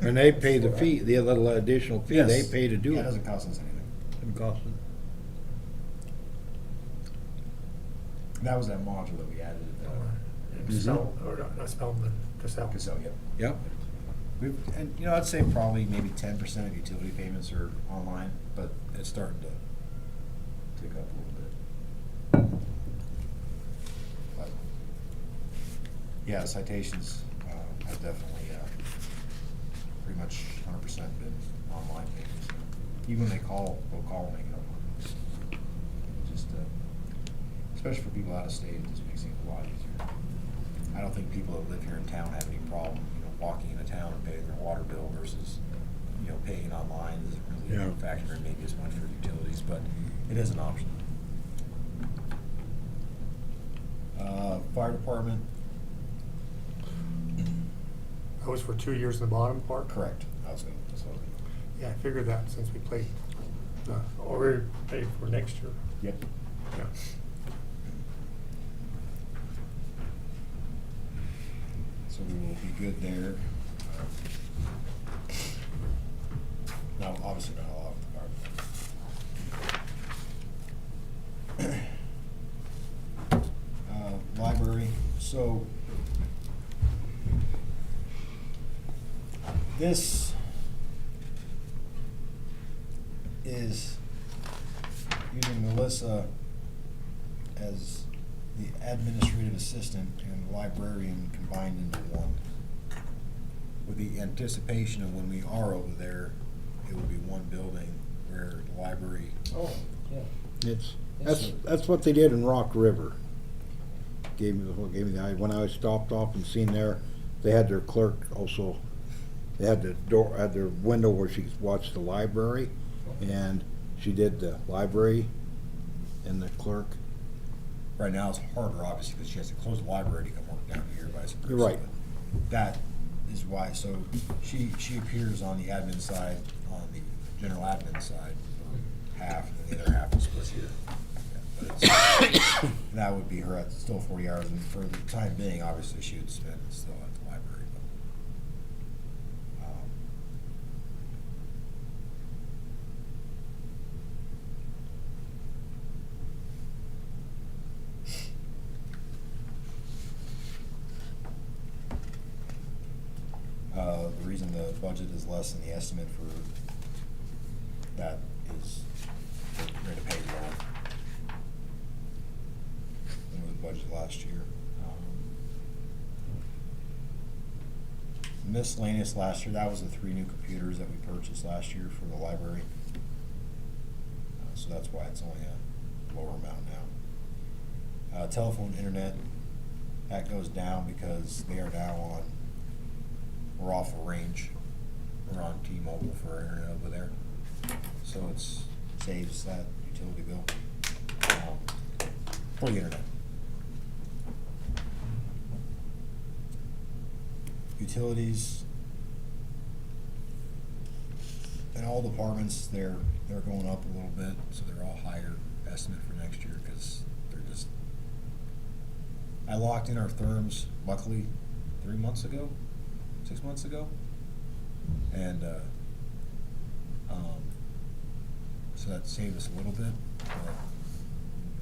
And they pay the fee, the little additional fee, they Yes. pay to do Yeah, it. it doesn't cost us anything. Doesn't cost them. That was that module that we added. Spell, or not spell, but to sell. Cassell, yep. Yep. And you know, I'd say probably maybe 10% of utility payments are online, but it's starting to tick up a little bit. But yeah, citations have definitely pretty much 100% been online payments. Even when they call, they'll call and make it online. Just especially for people out of state, it just makes things a lot easier. I don't think people that live here in town have any problem, you know, walking into town and paying their water bill versus, you know, paying online isn't really Yeah. a factor in maybe as much for utilities, but it is an option. Fire department, That was for 2 years in the bottom part? correct. That's what I was gonna. Yeah, I figured that since we played, or we paid for next year. Yep. Yeah. So we will be good there. Now, obviously not all of the fire. Library, so This is using Melissa as the administrative assistant and librarian combined into one. With the anticipation of when we are over there, it will be one building where the library. Oh, yeah. That's what they did in Rock River. Gave me the idea. When I stopped off and seen there, they had their clerk also. They had their window where she could watch the library, and she did the library and the clerk. Right now it's harder, obviously, because she has to close the library to come work down here by some. You're right. That is why. So she appears on the admin side, on the general admin side, for half, and then the other half is split here. Yeah, but it's, that would be her at still 40 hours, and for the time being, obviously, she would spend it still at the library. The reason the budget is less than the estimate for that is the rate of pay is lower than was budgeted last year. Miscellaneous last year, that was the 3 new computers that we purchased last year for the library. So that's why it's only a lower amount now. Telephone, internet, that goes down because they are now on. We're off of range. We're on T-Mobile for our internet over there. So it saves that utility bill for the internet. Utilities in all departments, they're going up a little bit, so they're all higher estimate for next year because they're just. I locked in our therms, luckily, 3 months ago. 6 months ago, and so that saved us a little bit, but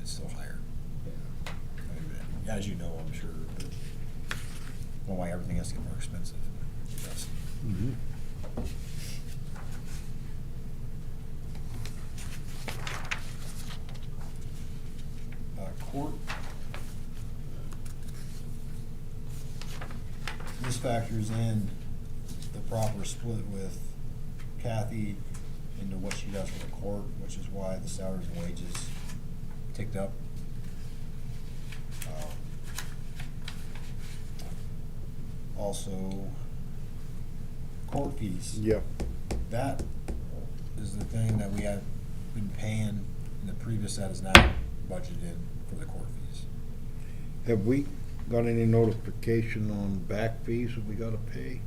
it's still higher. Yeah. I mean, as you know, I'm sure, but I don't know why everything has to get more expensive. It does. Court. This factors in the proper split with Kathy into what she does for the court, which is why the salaries and wages ticked up. Also, court fees. Yeah. That is the thing that we have been paying in the previous that is now budgeted for the court fees. Have we got any notification on back fees that we gotta pay?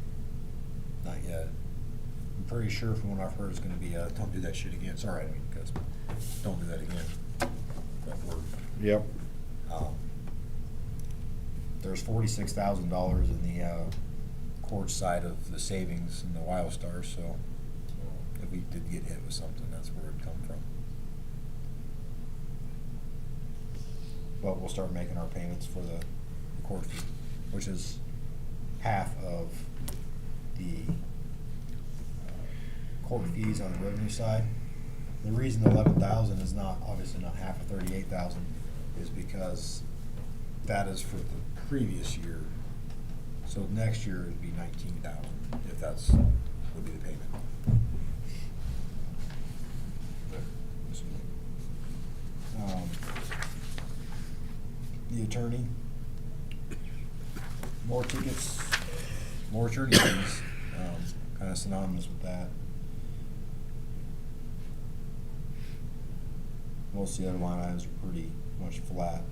Not yet. I'm pretty sure from what I've heard it's gonna be, don't do that shit again. Sorry, I mean, because don't do that again. But Yep. there's $46,000 in the court side of the savings in the WildStar, so if we did get hit with something, that's where it'd come from. But we'll start making our payments for the court fee, which is half of the court fees on the revenue side. The reason the 11,000 is not, obviously not half of 38,000 is because that is for the previous year. So next year it'd be 19,000 if that's, would be the payment. The attorney, more tickets, more attorney fees, kind of synonymous with that. Most of the other line items are pretty much flat.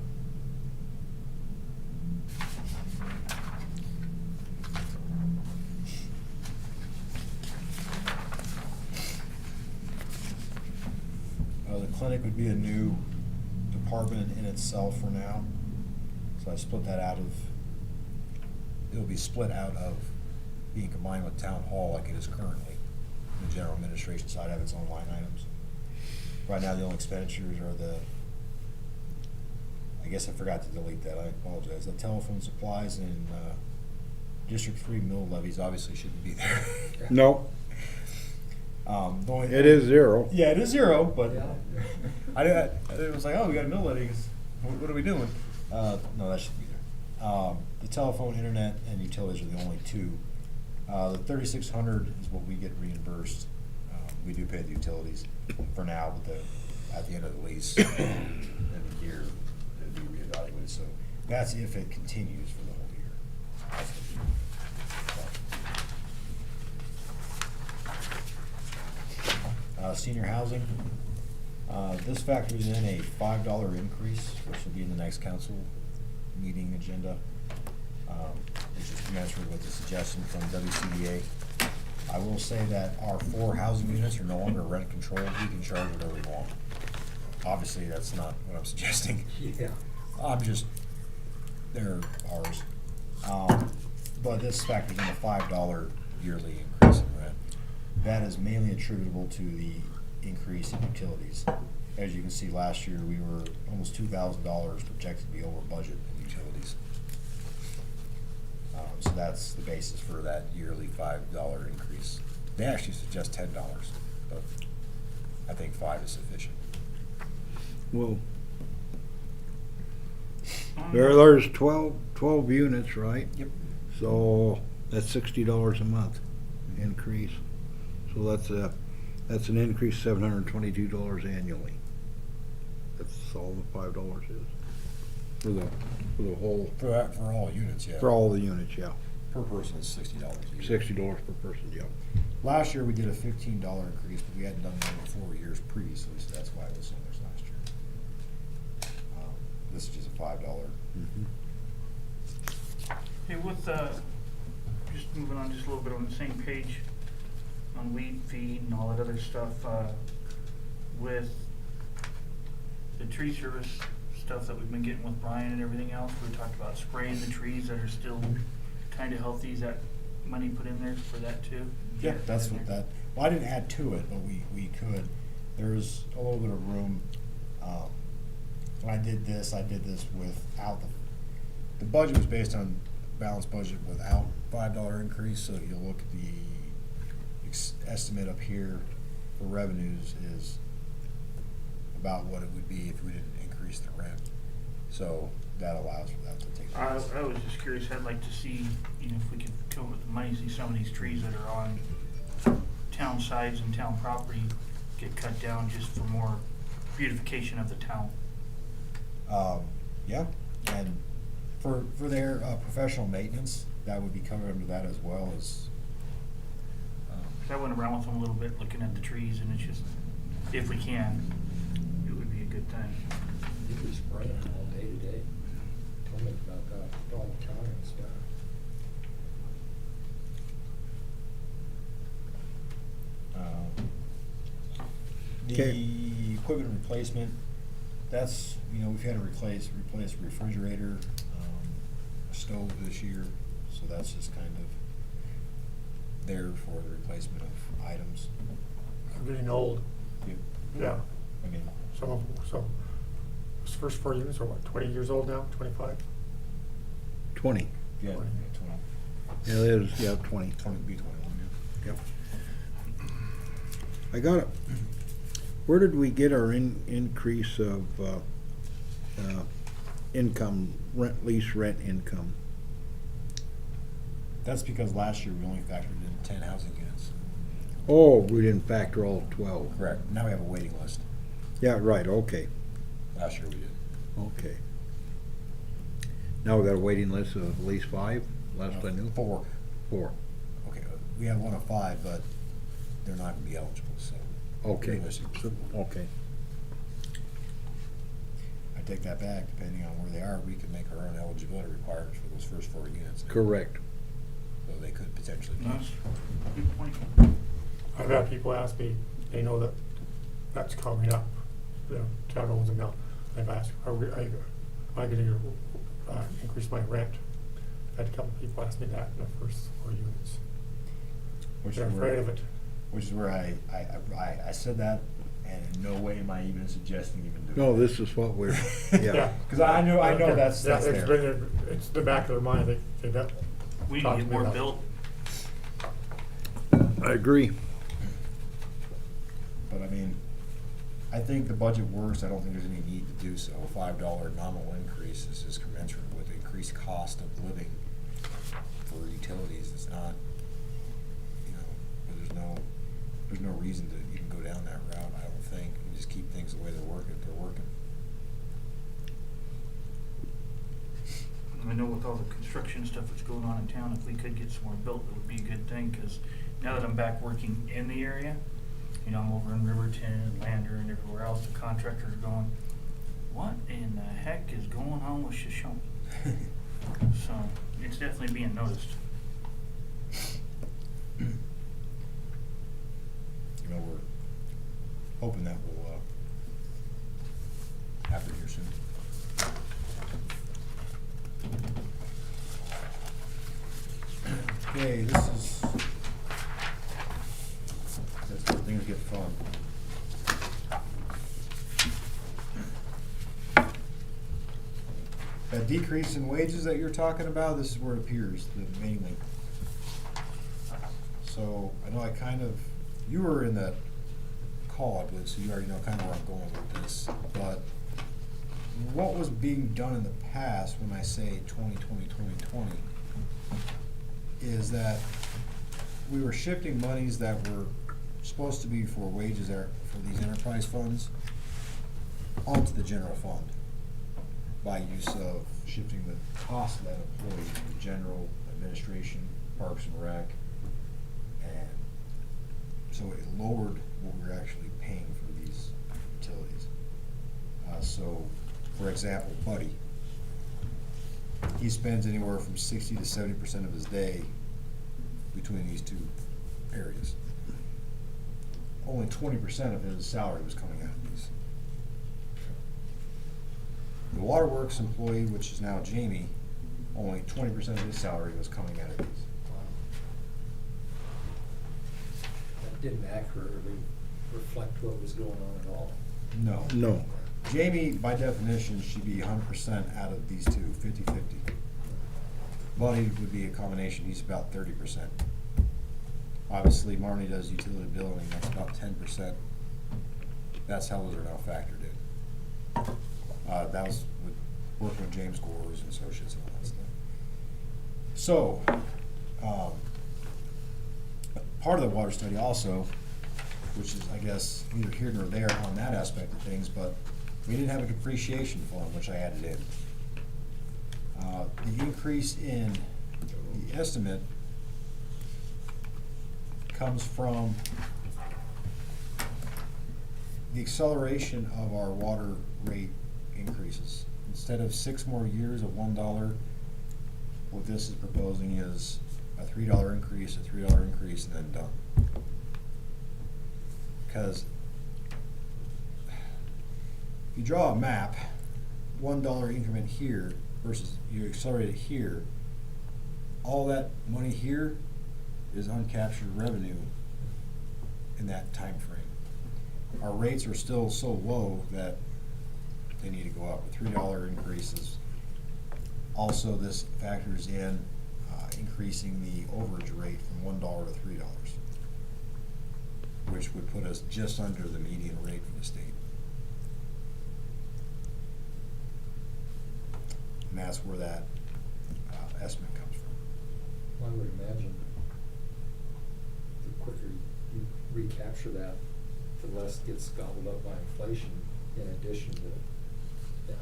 The clinic would be a new department in itself for now. So I split that out of, it'll be split out of being combined with town hall like it is currently. The general administration side have its own line items. Right now, the only expenditures are the, I guess I forgot to delete that, I apologize, the telephone supplies and District 3 mill levies obviously shouldn't be there. No, The only it is zero. Yeah, it is zero, but Yeah. it was like, oh, we got a mill levy. What are we doing? No, that shouldn't be there. The telephone, internet, and utilities are the only two. The 3,600 is what we get reimbursed. We do pay the utilities for now, but at the end of the lease, in a year, it'll be reevaluated. So that's if it continues for the whole year. That's senior housing. This factors in a $5 increase, which will be in the next council meeting agenda, which is commensurate with the suggestion from WCDA. I will say that our 4 housing units are no longer rent controlled. We can charge whatever we want. Obviously, that's not what I'm suggesting. Yeah. They're ours. But this factors in a $5 yearly increase in rent. That is mainly attributable to the increase in utilities. As you can see, last year, we were almost $2,000 projected to be over budget in utilities. So that's the basis for that yearly $5 increase. They actually suggest $10, but I think 5 is sufficient. Well, there's 12 units, right? Yep. So that's $60 a month increase. So that's an increase $722 annually. That's all the $5 is for the whole, For all units, yeah. for all the units, yeah. Per person is $60 a year. $60 per person, yeah. Last year, we did a $15 increase, but we hadn't done that in 4 years previously, so that's why it was so much last year. This is just a $5. Mhm. Hey, with, just moving on just a little bit on the same page, on weed feed and all that other stuff, with the tree service stuff that we've been getting with Brian and everything else, we talked about spraying the trees that are still kinda healthy. Is that money put in there for that too? Yeah, that's what that, well, I didn't add to it, but we could. There's a little bit of room. When I did this without the budget was based on balanced budget without $5 increase, so you'll look at the estimate up here for revenues is about what it would be if we didn't increase the rent. So that allows for that to take place. I was just curious, I'd like to see, if we could come up with the money, see some of these trees that are on town sides and town property get cut down just for more beautification of the town. Yeah, and for their professional maintenance, that would be covered under that as well as. 'Cause I went around with them a little bit, looking at the trees, and it's just, if we can, it would be a good thing. You could spray them all day to day. Told me about that all the time and stuff. The equipment replacement, that's, we've had to replace refrigerator, a stove this year, so that's just kind of there for the replacement of items. I'm getting old, yeah. I mean, Some of them, so, those first 4 units are what, 20 years old now, 25? 20. yeah, 20. 20, Yeah, it is, yeah, 20. 20, be 21, yeah. Yep. I got it. Where did we get our increase of income, lease rent income? That's because last year we only factored in 10 housing units. Oh, we didn't factor all 12. Correct. Now we have a waiting list. Yeah, right, okay, Last year we did. okay. Now we got a waiting list of at least 5, last I knew? 4. 4, Okay, we have one of 5, but they're not gonna be eligible, so. okay, realistically, so, okay. I take that back, depending on where they are, we could make our own eligibility requirements for those first 4 units. Correct. So they could potentially be. Nice. Good point. I've had people ask me, they know that that's coming up, town owns them now. I've asked, am I gonna increase my rent? I've had a couple people ask me that in the first 4 units. Which They're is where- afraid of it. Which is where I said that, and in no way am I even suggesting even doing No, that. this is what we're, yeah. Yeah. Because I know that's Yeah, there. it's the back of their mind, they don't, We need talk to to get me more about it. built. I agree. But I mean, I think the budget works. I don't think there's any need to do so. A $5 nominal increase is just commensurate with the increased cost of living for utilities. It's not, you know, but there's no reason to even go down that route, I don't think. And just keep things the way they're working. I know with all the construction stuff that's going on in town, if we could get some more built, it would be a good thing, because now that I'm back working in the area, you know, I'm over in Riverton, Lander, and everywhere else, the contractors are going, what in the heck is going on with Shoshoni? So, it's definitely being noticed. You know, we're hoping that will happen here soon. Okay, that's where things get fun. That decrease in wages that you're talking about, this is where it appears, mainly. So, I know you were in that call, I believe, so you already know kind of where I'm going with this, but what was being done in the past, when I say 2020, is that we were shifting monies that were supposed to be for wages for these enterprise funds onto the general fund by use of shifting the cost of that employee to general administration, parks and rec, and so it lowered what we were actually paying for these utilities. So, for example, Buddy, he spends anywhere from 60 to 70% of his day between these two areas. Only 20% of his salary was coming out of these. The waterworks employee, which is now Jamie, only 20% of his salary was coming out of these. That didn't accurately reflect what was going on at all. No. No. Jamie, by definition, should be 100% out of these two, 50-50. Buddy would be a combination, he's about 30%. Obviously, Marnie does utility billing, that's about 10%. That's how those are now factored in. That was working with James Gores and Associates and all that stuff. So, part of the water study also, which is, I guess, neither here nor there on that aspect of things, but we didn't have a depreciation fund, which I added in. The increase in the estimate comes from the acceleration of our water rate increases. Instead of 6 more years of $1, what this is proposing is a $3 increase, a $3 increase, and then done. Because if you draw a map, $1 increment here versus you accelerate it here, all that money here is uncaptured revenue in that time frame. Our rates are still so low that they need to go up. A $3 increases. Also, this factors in increasing the overage rate from $1 to $3, which would put us just under the median rate for the state. And that's where that estimate comes from. I would imagine the quicker you recapture that, the less gets gobbled up by inflation in addition to, yeah.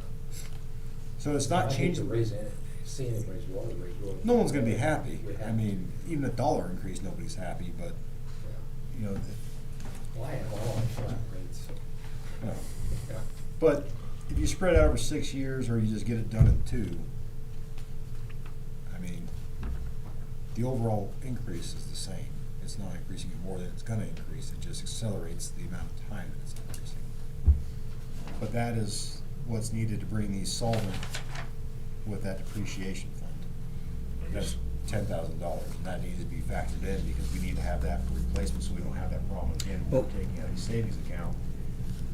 So it's not I hate to changing. see anybody's water rate go up. No one's going to be happy. We have I mean, even a $1 increase, nobody's happy. But Yeah. you know, Well, I have all on flat rates, so, you know. yeah. But if you spread out over 6 years, or you just get it done in 2, I mean, the overall increase is the same. It's not increasing it more than it's going to increase. It just accelerates the amount of time that it's increasing. But that is what's needed to bring these solvent with that depreciation fund. That's $10,000, and that needs to be factored in because we need to have that for replacement, so we don't have that problem again. We're taking out a savings account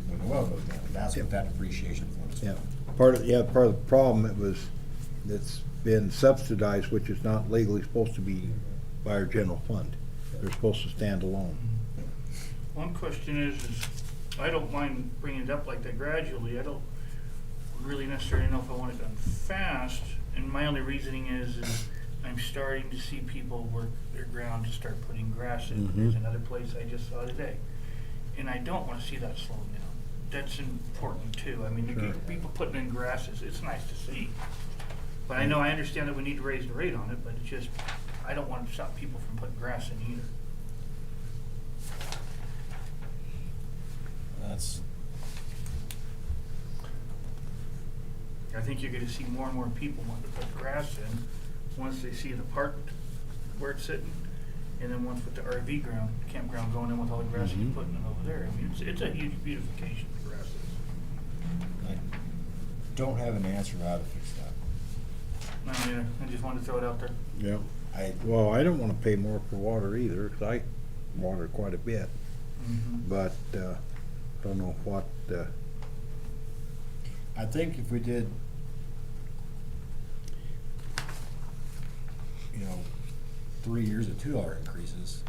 when the well goes down. That's what that depreciation fund is for. Yeah, part of the problem, it was that's been subsidized, which is not legally supposed to be by our general fund. They're supposed to stand alone. One question is I don't mind bringing it up like that gradually. I don't really necessarily know if I want it done fast. And my only reasoning is I'm starting to see people work their ground to start putting grass in. Mhm. There's another place I just saw today. And I don't want to see that slowing down. That's important too. I mean, the Sure. people putting in grasses, it's nice to see. But I know, I understand that we need to raise the rate on it, but it's just, I don't want to stop people from putting grass in either. That's, I think you're gonna see more and more people want to put grass in, once they see the park where it's sitting, and then once with the RV ground, campground going in with all the grass he's Mhm. putting in over there. I mean, it's a huge beautification, the grass is. I don't have an answer how to fix that. I just wanted to throw it out there. Yeah. I, Well, I don't wanna pay more for water either, 'cause I water quite a bit, but, don't know what, I think if we did, 3 years of $2 increases,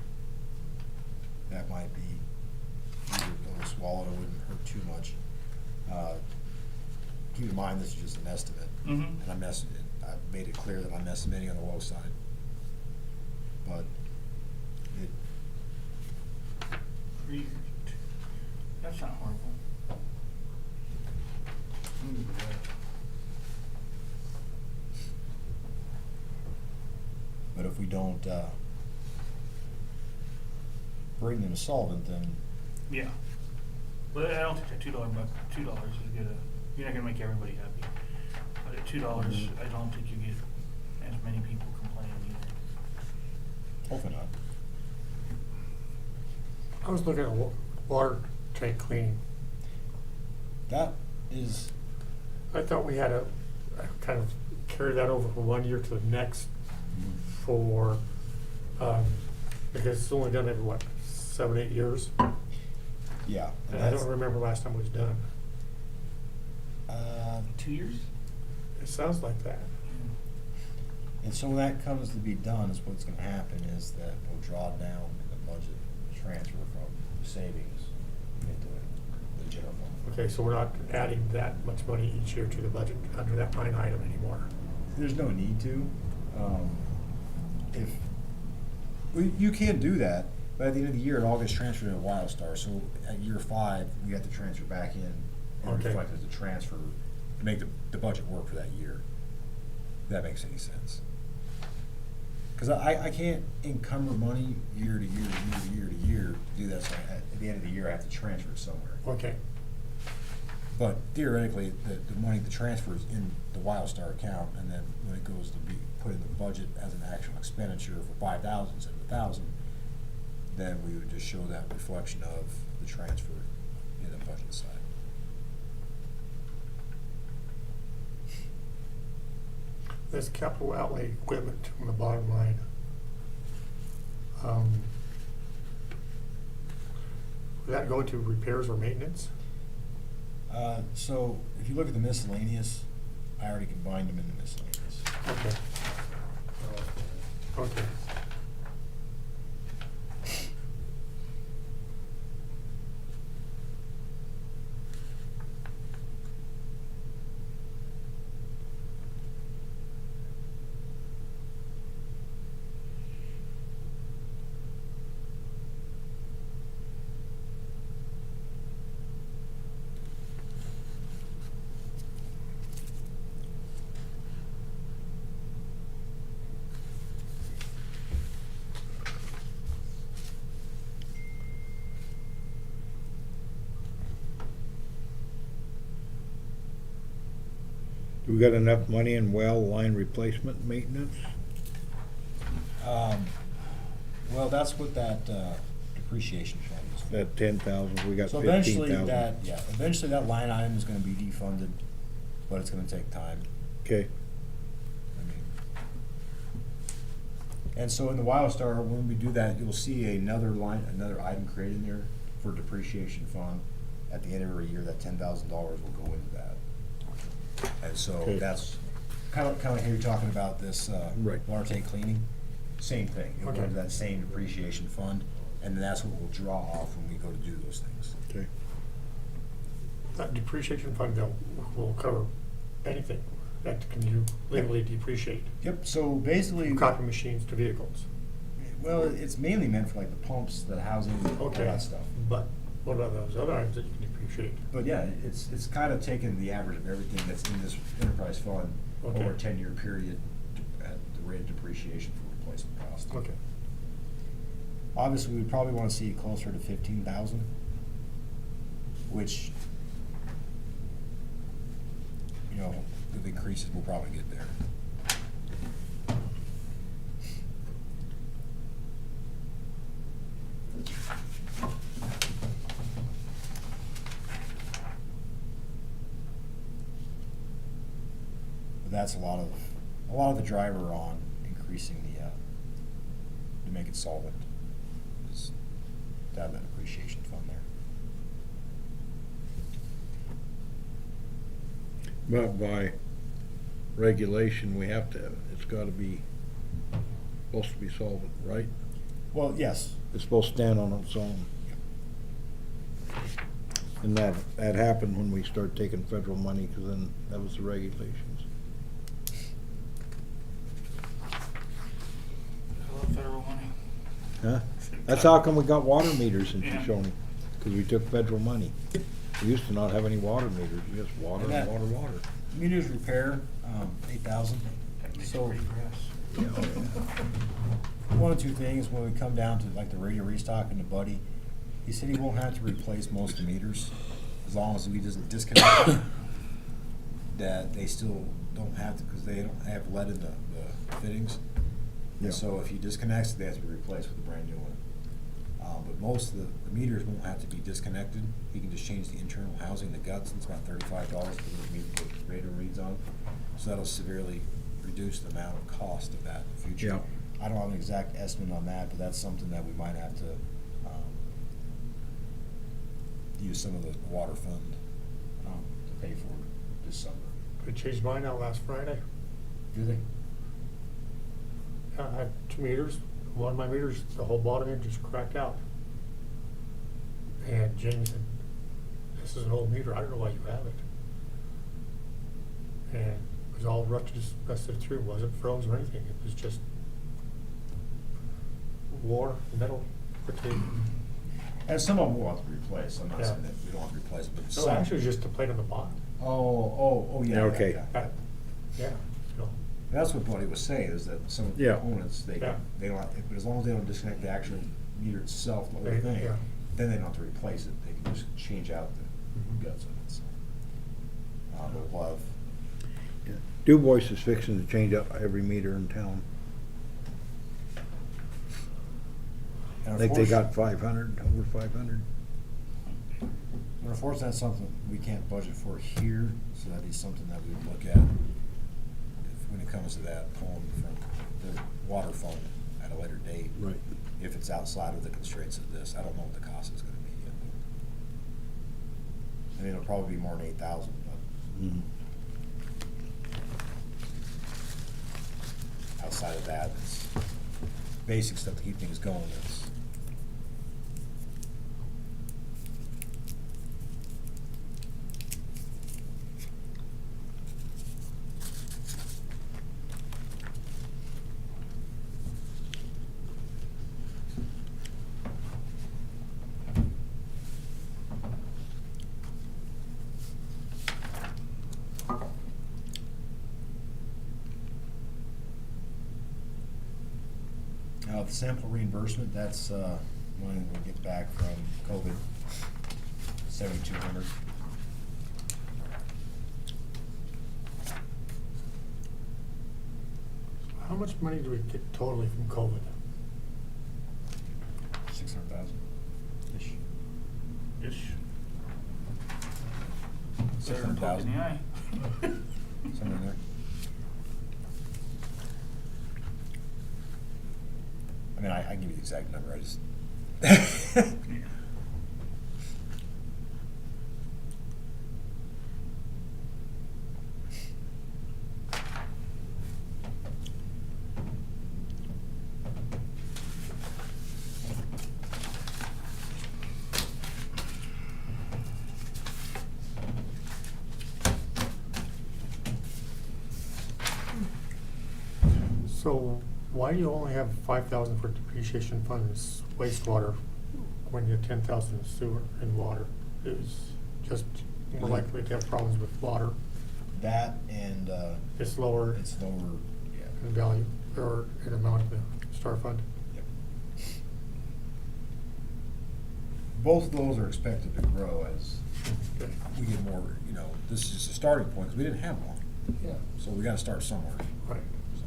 that might be easier pill to swallow, it wouldn't hurt too much. Keep in mind, this is just an estimate, Mm-hmm. and I've made it clear that I'm estimating on the low side. But it, That's not horrible. I'm good with that. but if we don't, bring them solvent, then Yeah. But I don't think that $2 is gonna, you're not gonna make everybody happy. But at $2, I don't think you get as many people complaining either. hopefully not. I was looking at water tank cleaning. That is, I thought we had to kind of carry that over from one year to the next for, because it's only done every, what, 7, 8 years? yeah. And I don't remember last time it was done. 2 years? It sounds like that. And so when that comes to be done, is what's gonna happen is that we'll draw down in the budget, transfer from the savings into the general fund. Okay, so we're not adding that much money each year to the budget under that line item anymore. There's no need to. You can do that, but at the end of the year, it all gets transferred to WildStar. So at year 5, we have to transfer back in and Okay. reflect as a transfer to make the budget work for that year. If that makes any sense. Because I can't encumber money year to year to year to year to do that. So at the end of the year, I have to transfer it somewhere. Okay, But theoretically, the money, the transfer is in the WildStar account, and then when it goes to be put in the budget as an actual expenditure for 5,000 instead of 1,000, then we would just show that reflection of the transfer in the budget side. this capital outlay equipment on the bottom line. Would that go into repairs or maintenance? So if you look at the miscellaneous, I already combined them in the miscellaneous. Okay, okay. do we got enough money in well line replacement maintenance? Well, that's what that depreciation fund is for. That 10,000, we got So 15,000. eventually that line item is gonna be defunded, but it's gonna take time. Okay, I mean, and so in the WildStar, when we do that, you'll see another item created in there for depreciation fund. At the end of every year, that $10,000 will go into that. And so Okay. that's Kinda like how you're talking about this, Right. water tank cleaning, same thing. It'll go Okay. to that same depreciation fund, and then that's what we'll draw off when we go to do those things. Okay. That depreciation fund bill will cover anything that can you legally depreciate, Yep, so basically, copy machines to vehicles. well, it's mainly meant for like the pumps, the housing, all Okay. that stuff. But what about those other items that you can depreciate? But yeah, it's kind of taking the average of everything that's in this enterprise fund Okay. over a 10-year period at the rate of depreciation for replacement cost. Okay. Obviously, we'd probably want to see it closer to 15,000, which, you know, with increases, we'll probably get there. But that's a lot of the driver on increasing to make it solvent, is to have that appreciation fund there. But by regulation, we have to, it's gotta be, supposed to be solvent, right? Well, yes. It's supposed to stand on its own. And that happened when we started taking federal money, cause then that was the regulations. I love federal money. Huh? That's how come we got water meters in Yeah. Shoshoni, cause we took federal money. We used to not have any water meters, just water And that- and water. Meters repair, 8,000. That makes So- it pretty grass. One or two things, when we come down to like the radio restock and the buddy, he said he won't have to replace most of the meters, as long as we just disconnect them. That they still don't have to, because they don't have lead in the fittings. Yeah. And so if he disconnects, they have to be replaced with a brand new one. But most of the meters won't have to be disconnected. He can just change the internal housing, the guts, and it's about $35 for the meter to put radio reads on. So that'll severely reduce the amount of cost of that in the future. Yeah. I don't have an exact estimate on that, but that's something that we might have to use some of the water fund to pay for this summer. I changed mine out last Friday. Do they? I had 2 meters. One of my meters, the whole bottom end just cracked out. And Jamie said, "This is an old meter. I don't know why you have it." And it was all rusted through. It wasn't froze or anything. It was just wore metal fatigue. And some of them will have to replace. I'm not Yeah. saying that we don't have to replace them, but So some. actually, it was just the plate on the bottom. Oh, yeah. Okay. Yeah. Yeah. So, That's what Buddy was saying, is that some of the Yeah. components, Yeah. they don't, but as long as they don't disconnect the actual meter itself, the whole thing, Yeah. then they don't have to replace it, they can just change out Mhm. the guts of it, so. But we'll have, Yeah. Du Bois is fixing to change up every meter in town. and I think they got unfortunately- 500, over 500. Unfortunately, that's something we can't budget for here, so that is something that we would look at when it comes to that pulling from the water fund at a later date. Right. If it's outside of the constraints of this, I don't know what the cost is gonna be yet. I mean, it'll probably be more than 8,000, but Mhm. outside of that, it's basic stuff to keep things going. It's, the sample reimbursement, that's, money we get back from COVID, 7,200. how much money do we get totally from COVID? 600,000-ish. Ish. Six Better than hundred poke in the thousand. eye. Somewhere in there. I mean, I can give you the exact number, I just. Yeah. So why do you only have 5,000 for depreciation funds wastewater when you have 10,000 in sewer and water? Is just more likely to have problems with water. That and, It's lower it's lower, yeah. in value or in amount of the star fund. Yep. Both of those are expected to grow as Okay. we get more, you know, this is just a starting point, because we didn't have one. Yeah. So we gotta start somewhere, Right. so.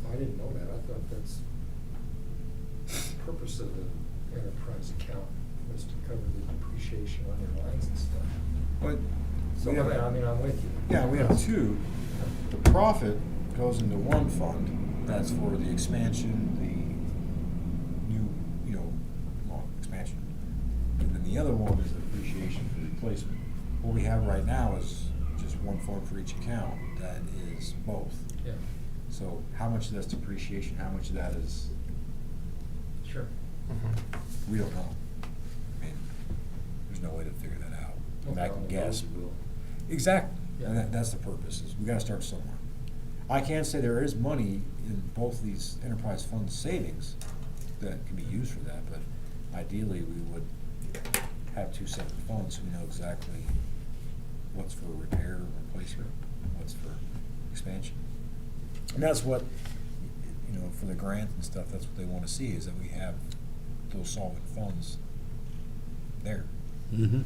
I didn't know that. I thought that's the purpose of the enterprise account was to cover the depreciation on your lines and stuff. But. So, we have- I mean, I'm with you. Yeah, we have two. The profit goes into one fund, that's for the expansion, the new, you know, well, expansion. And then the other one is the depreciation for replacement. What we have right now is just one fund for each account, that is both. Yeah, So how much of that's depreciation, how much of that is, sure. Mhm. we don't know. I mean, there's no way to figure that out. I mean, I can guess. Exactly, and Yeah. that's the purpose, is we gotta start somewhere. I can say there is money in both these enterprise fund savings that can be used for that, but ideally, we would have two separate funds, so we know exactly what's for repair, replacement, and what's for expansion. And that's what, you know, for the grant and stuff, that's what they wanna see, is that we have those solvent funds there. Mm-hmm.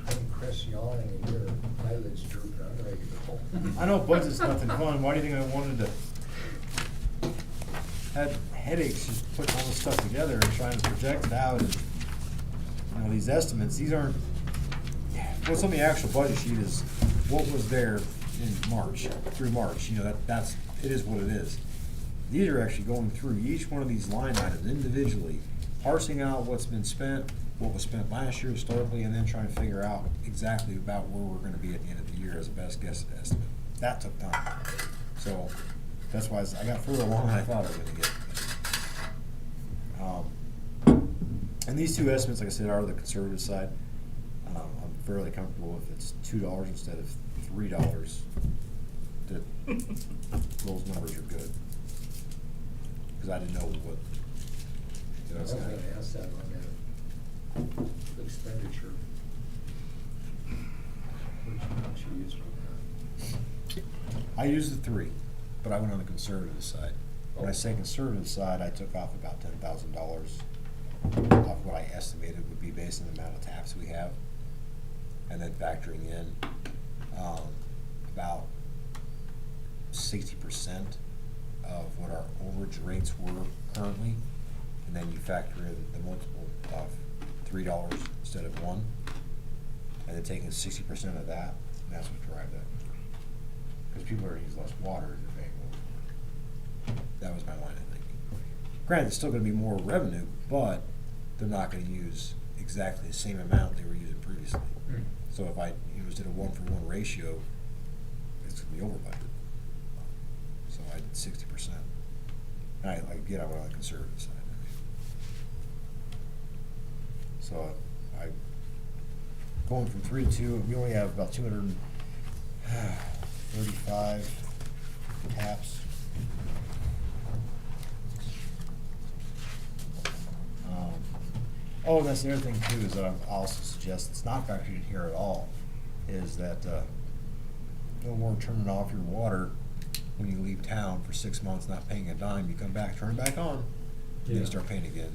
Between Chris yawning and your eyelids drooping, I'm ready to go. I know budget's nothing fun, why do you think I wanted to, had headaches just putting all this stuff together and trying to project it out, and, you know, these estimates, these aren't, what's on the actual budget sheet is what was there in March, through March, you know, that's, it is what it is. These are actually going through each one of these line items individually, parsing out what's been spent, what was spent last year historically, and then trying to figure out exactly about where we're gonna be at the end of the year as a best guess estimate. That took time. So, that's why I got further along than I thought I was gonna get. And these two estimates, like I said, are the conservative side. I'm fairly comfortable if it's $2 instead of $3, that those numbers are good. Cause I didn't know what. I was gonna ask that on that expenditure. Which you use for that. I used the 3, but I went on the conservative side. When I say conservative side, I took off about $10,000 off what I estimated would be based on the amount of taps we have. And then factoring in, about 60% of what our overage rates were currently. And then you factor in the multiple of $3 instead of 1. And then taking 60% of that, and that's what drives that. Because people are gonna use less water in the bank. That was my line of thinking. Granted, it's still gonna be more revenue, but they're not gonna use exactly the same amount they were using previously. Hmm. So if I used it a 1-for-1 ratio, it's gonna be over budget. So I did 60%. And I went on the conservative side. So I, going from 3 to 2, we only have about 235 taps. Oh, and that's the other thing too, is that I also suggest, it's not factored in here at all, is that, no more turning off your water when you leave town for 6 months, not paying a dime, you come back, turn it back on, then Yeah. you start paying again.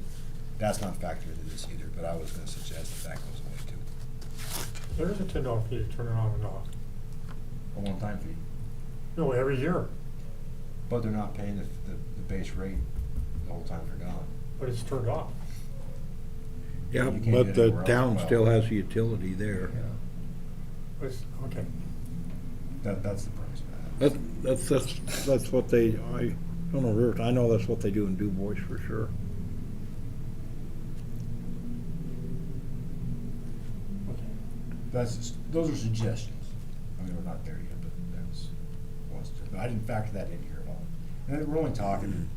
That's not factored into this either, but I was gonna suggest that goes away too. There is a $10 fee to turn it on and off. A one-time fee. No, every year, But they're not paying the base rate the whole time they're gone. but it's turned off. Yeah, You can't do but it the anywhere else town as well. still has a utility there. Yeah. But it's, okay. That's the premise of that. That's what they, I don't know, River, I know that's what they do in Du Bois for sure. those are suggestions. I mean, we're not there yet, but that's, but I didn't factor that in here at all. And we're only talking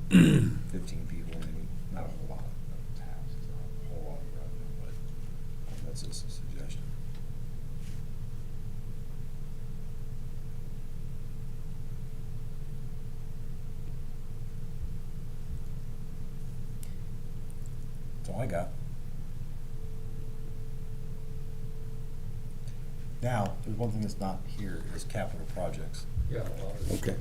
15 people, maybe, not a whole lot of tasks, not a whole lot of revenue, but that's just a suggestion. That's all I got. Now, there's one thing that's not here, is capital projects. Yeah, well, Okay.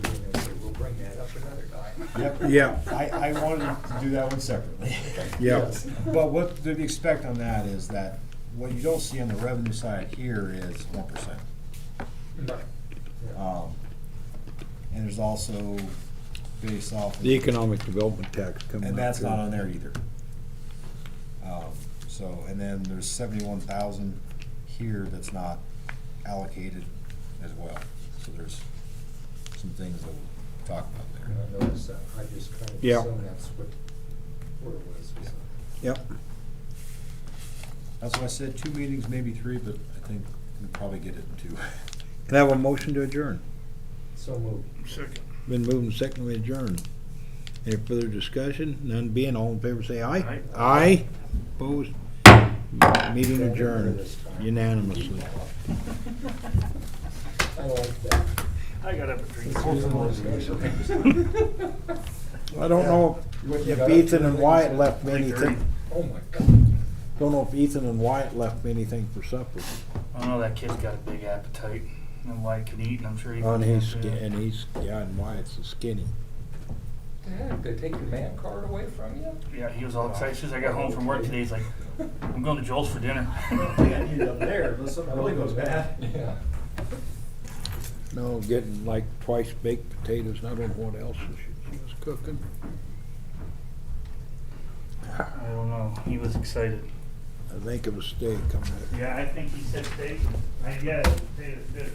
we'll bring that up another time. Yep. Yeah. I wanted to do that one separately. Yeah. Yes. But what to expect on that is that what you don't see on the revenue side here is 1%. Right. Yeah. And there's also based off. The economic development tax coming out. And that's too. not on there either. So, and then there's 71,000 here that's not allocated as well. So there's some things that we'll talk about And there. I noticed that, I just kind of Yeah. assumed that's where it was. Yeah. Yep. That's what I said, 2 meetings, maybe 3, but I think we'll probably get it in 2. Can I have a motion to adjourn? So moved. Second. Been moved and seconded, we adjourn. Any further discussion? None being, all in favor say aye. Aye. Aye. Opposed? Meeting adjourned unanimously. I like that. I got up at 3. I don't know if Ethan and Wyatt left me 3:30. anything. Oh, my God. Don't know if Ethan and Wyatt left me anything for supper. I know that kid's got a big appetite, and White can eat, and I'm sure he Oh, can. and he's, yeah, and Wyatt's skinny. Dad, they take your man card away from you? Yeah, he was all excited. As soon as I got home from work today, he's like, I'm going to Joel's for dinner. Can't eat up there unless something really goes bad. Yeah. No, getting like twice baked potatoes, and I don't know what else she was cooking. I don't know. He was excited. I think it was steak coming up. Yeah, I think he said steak. Yeah, potatoes good.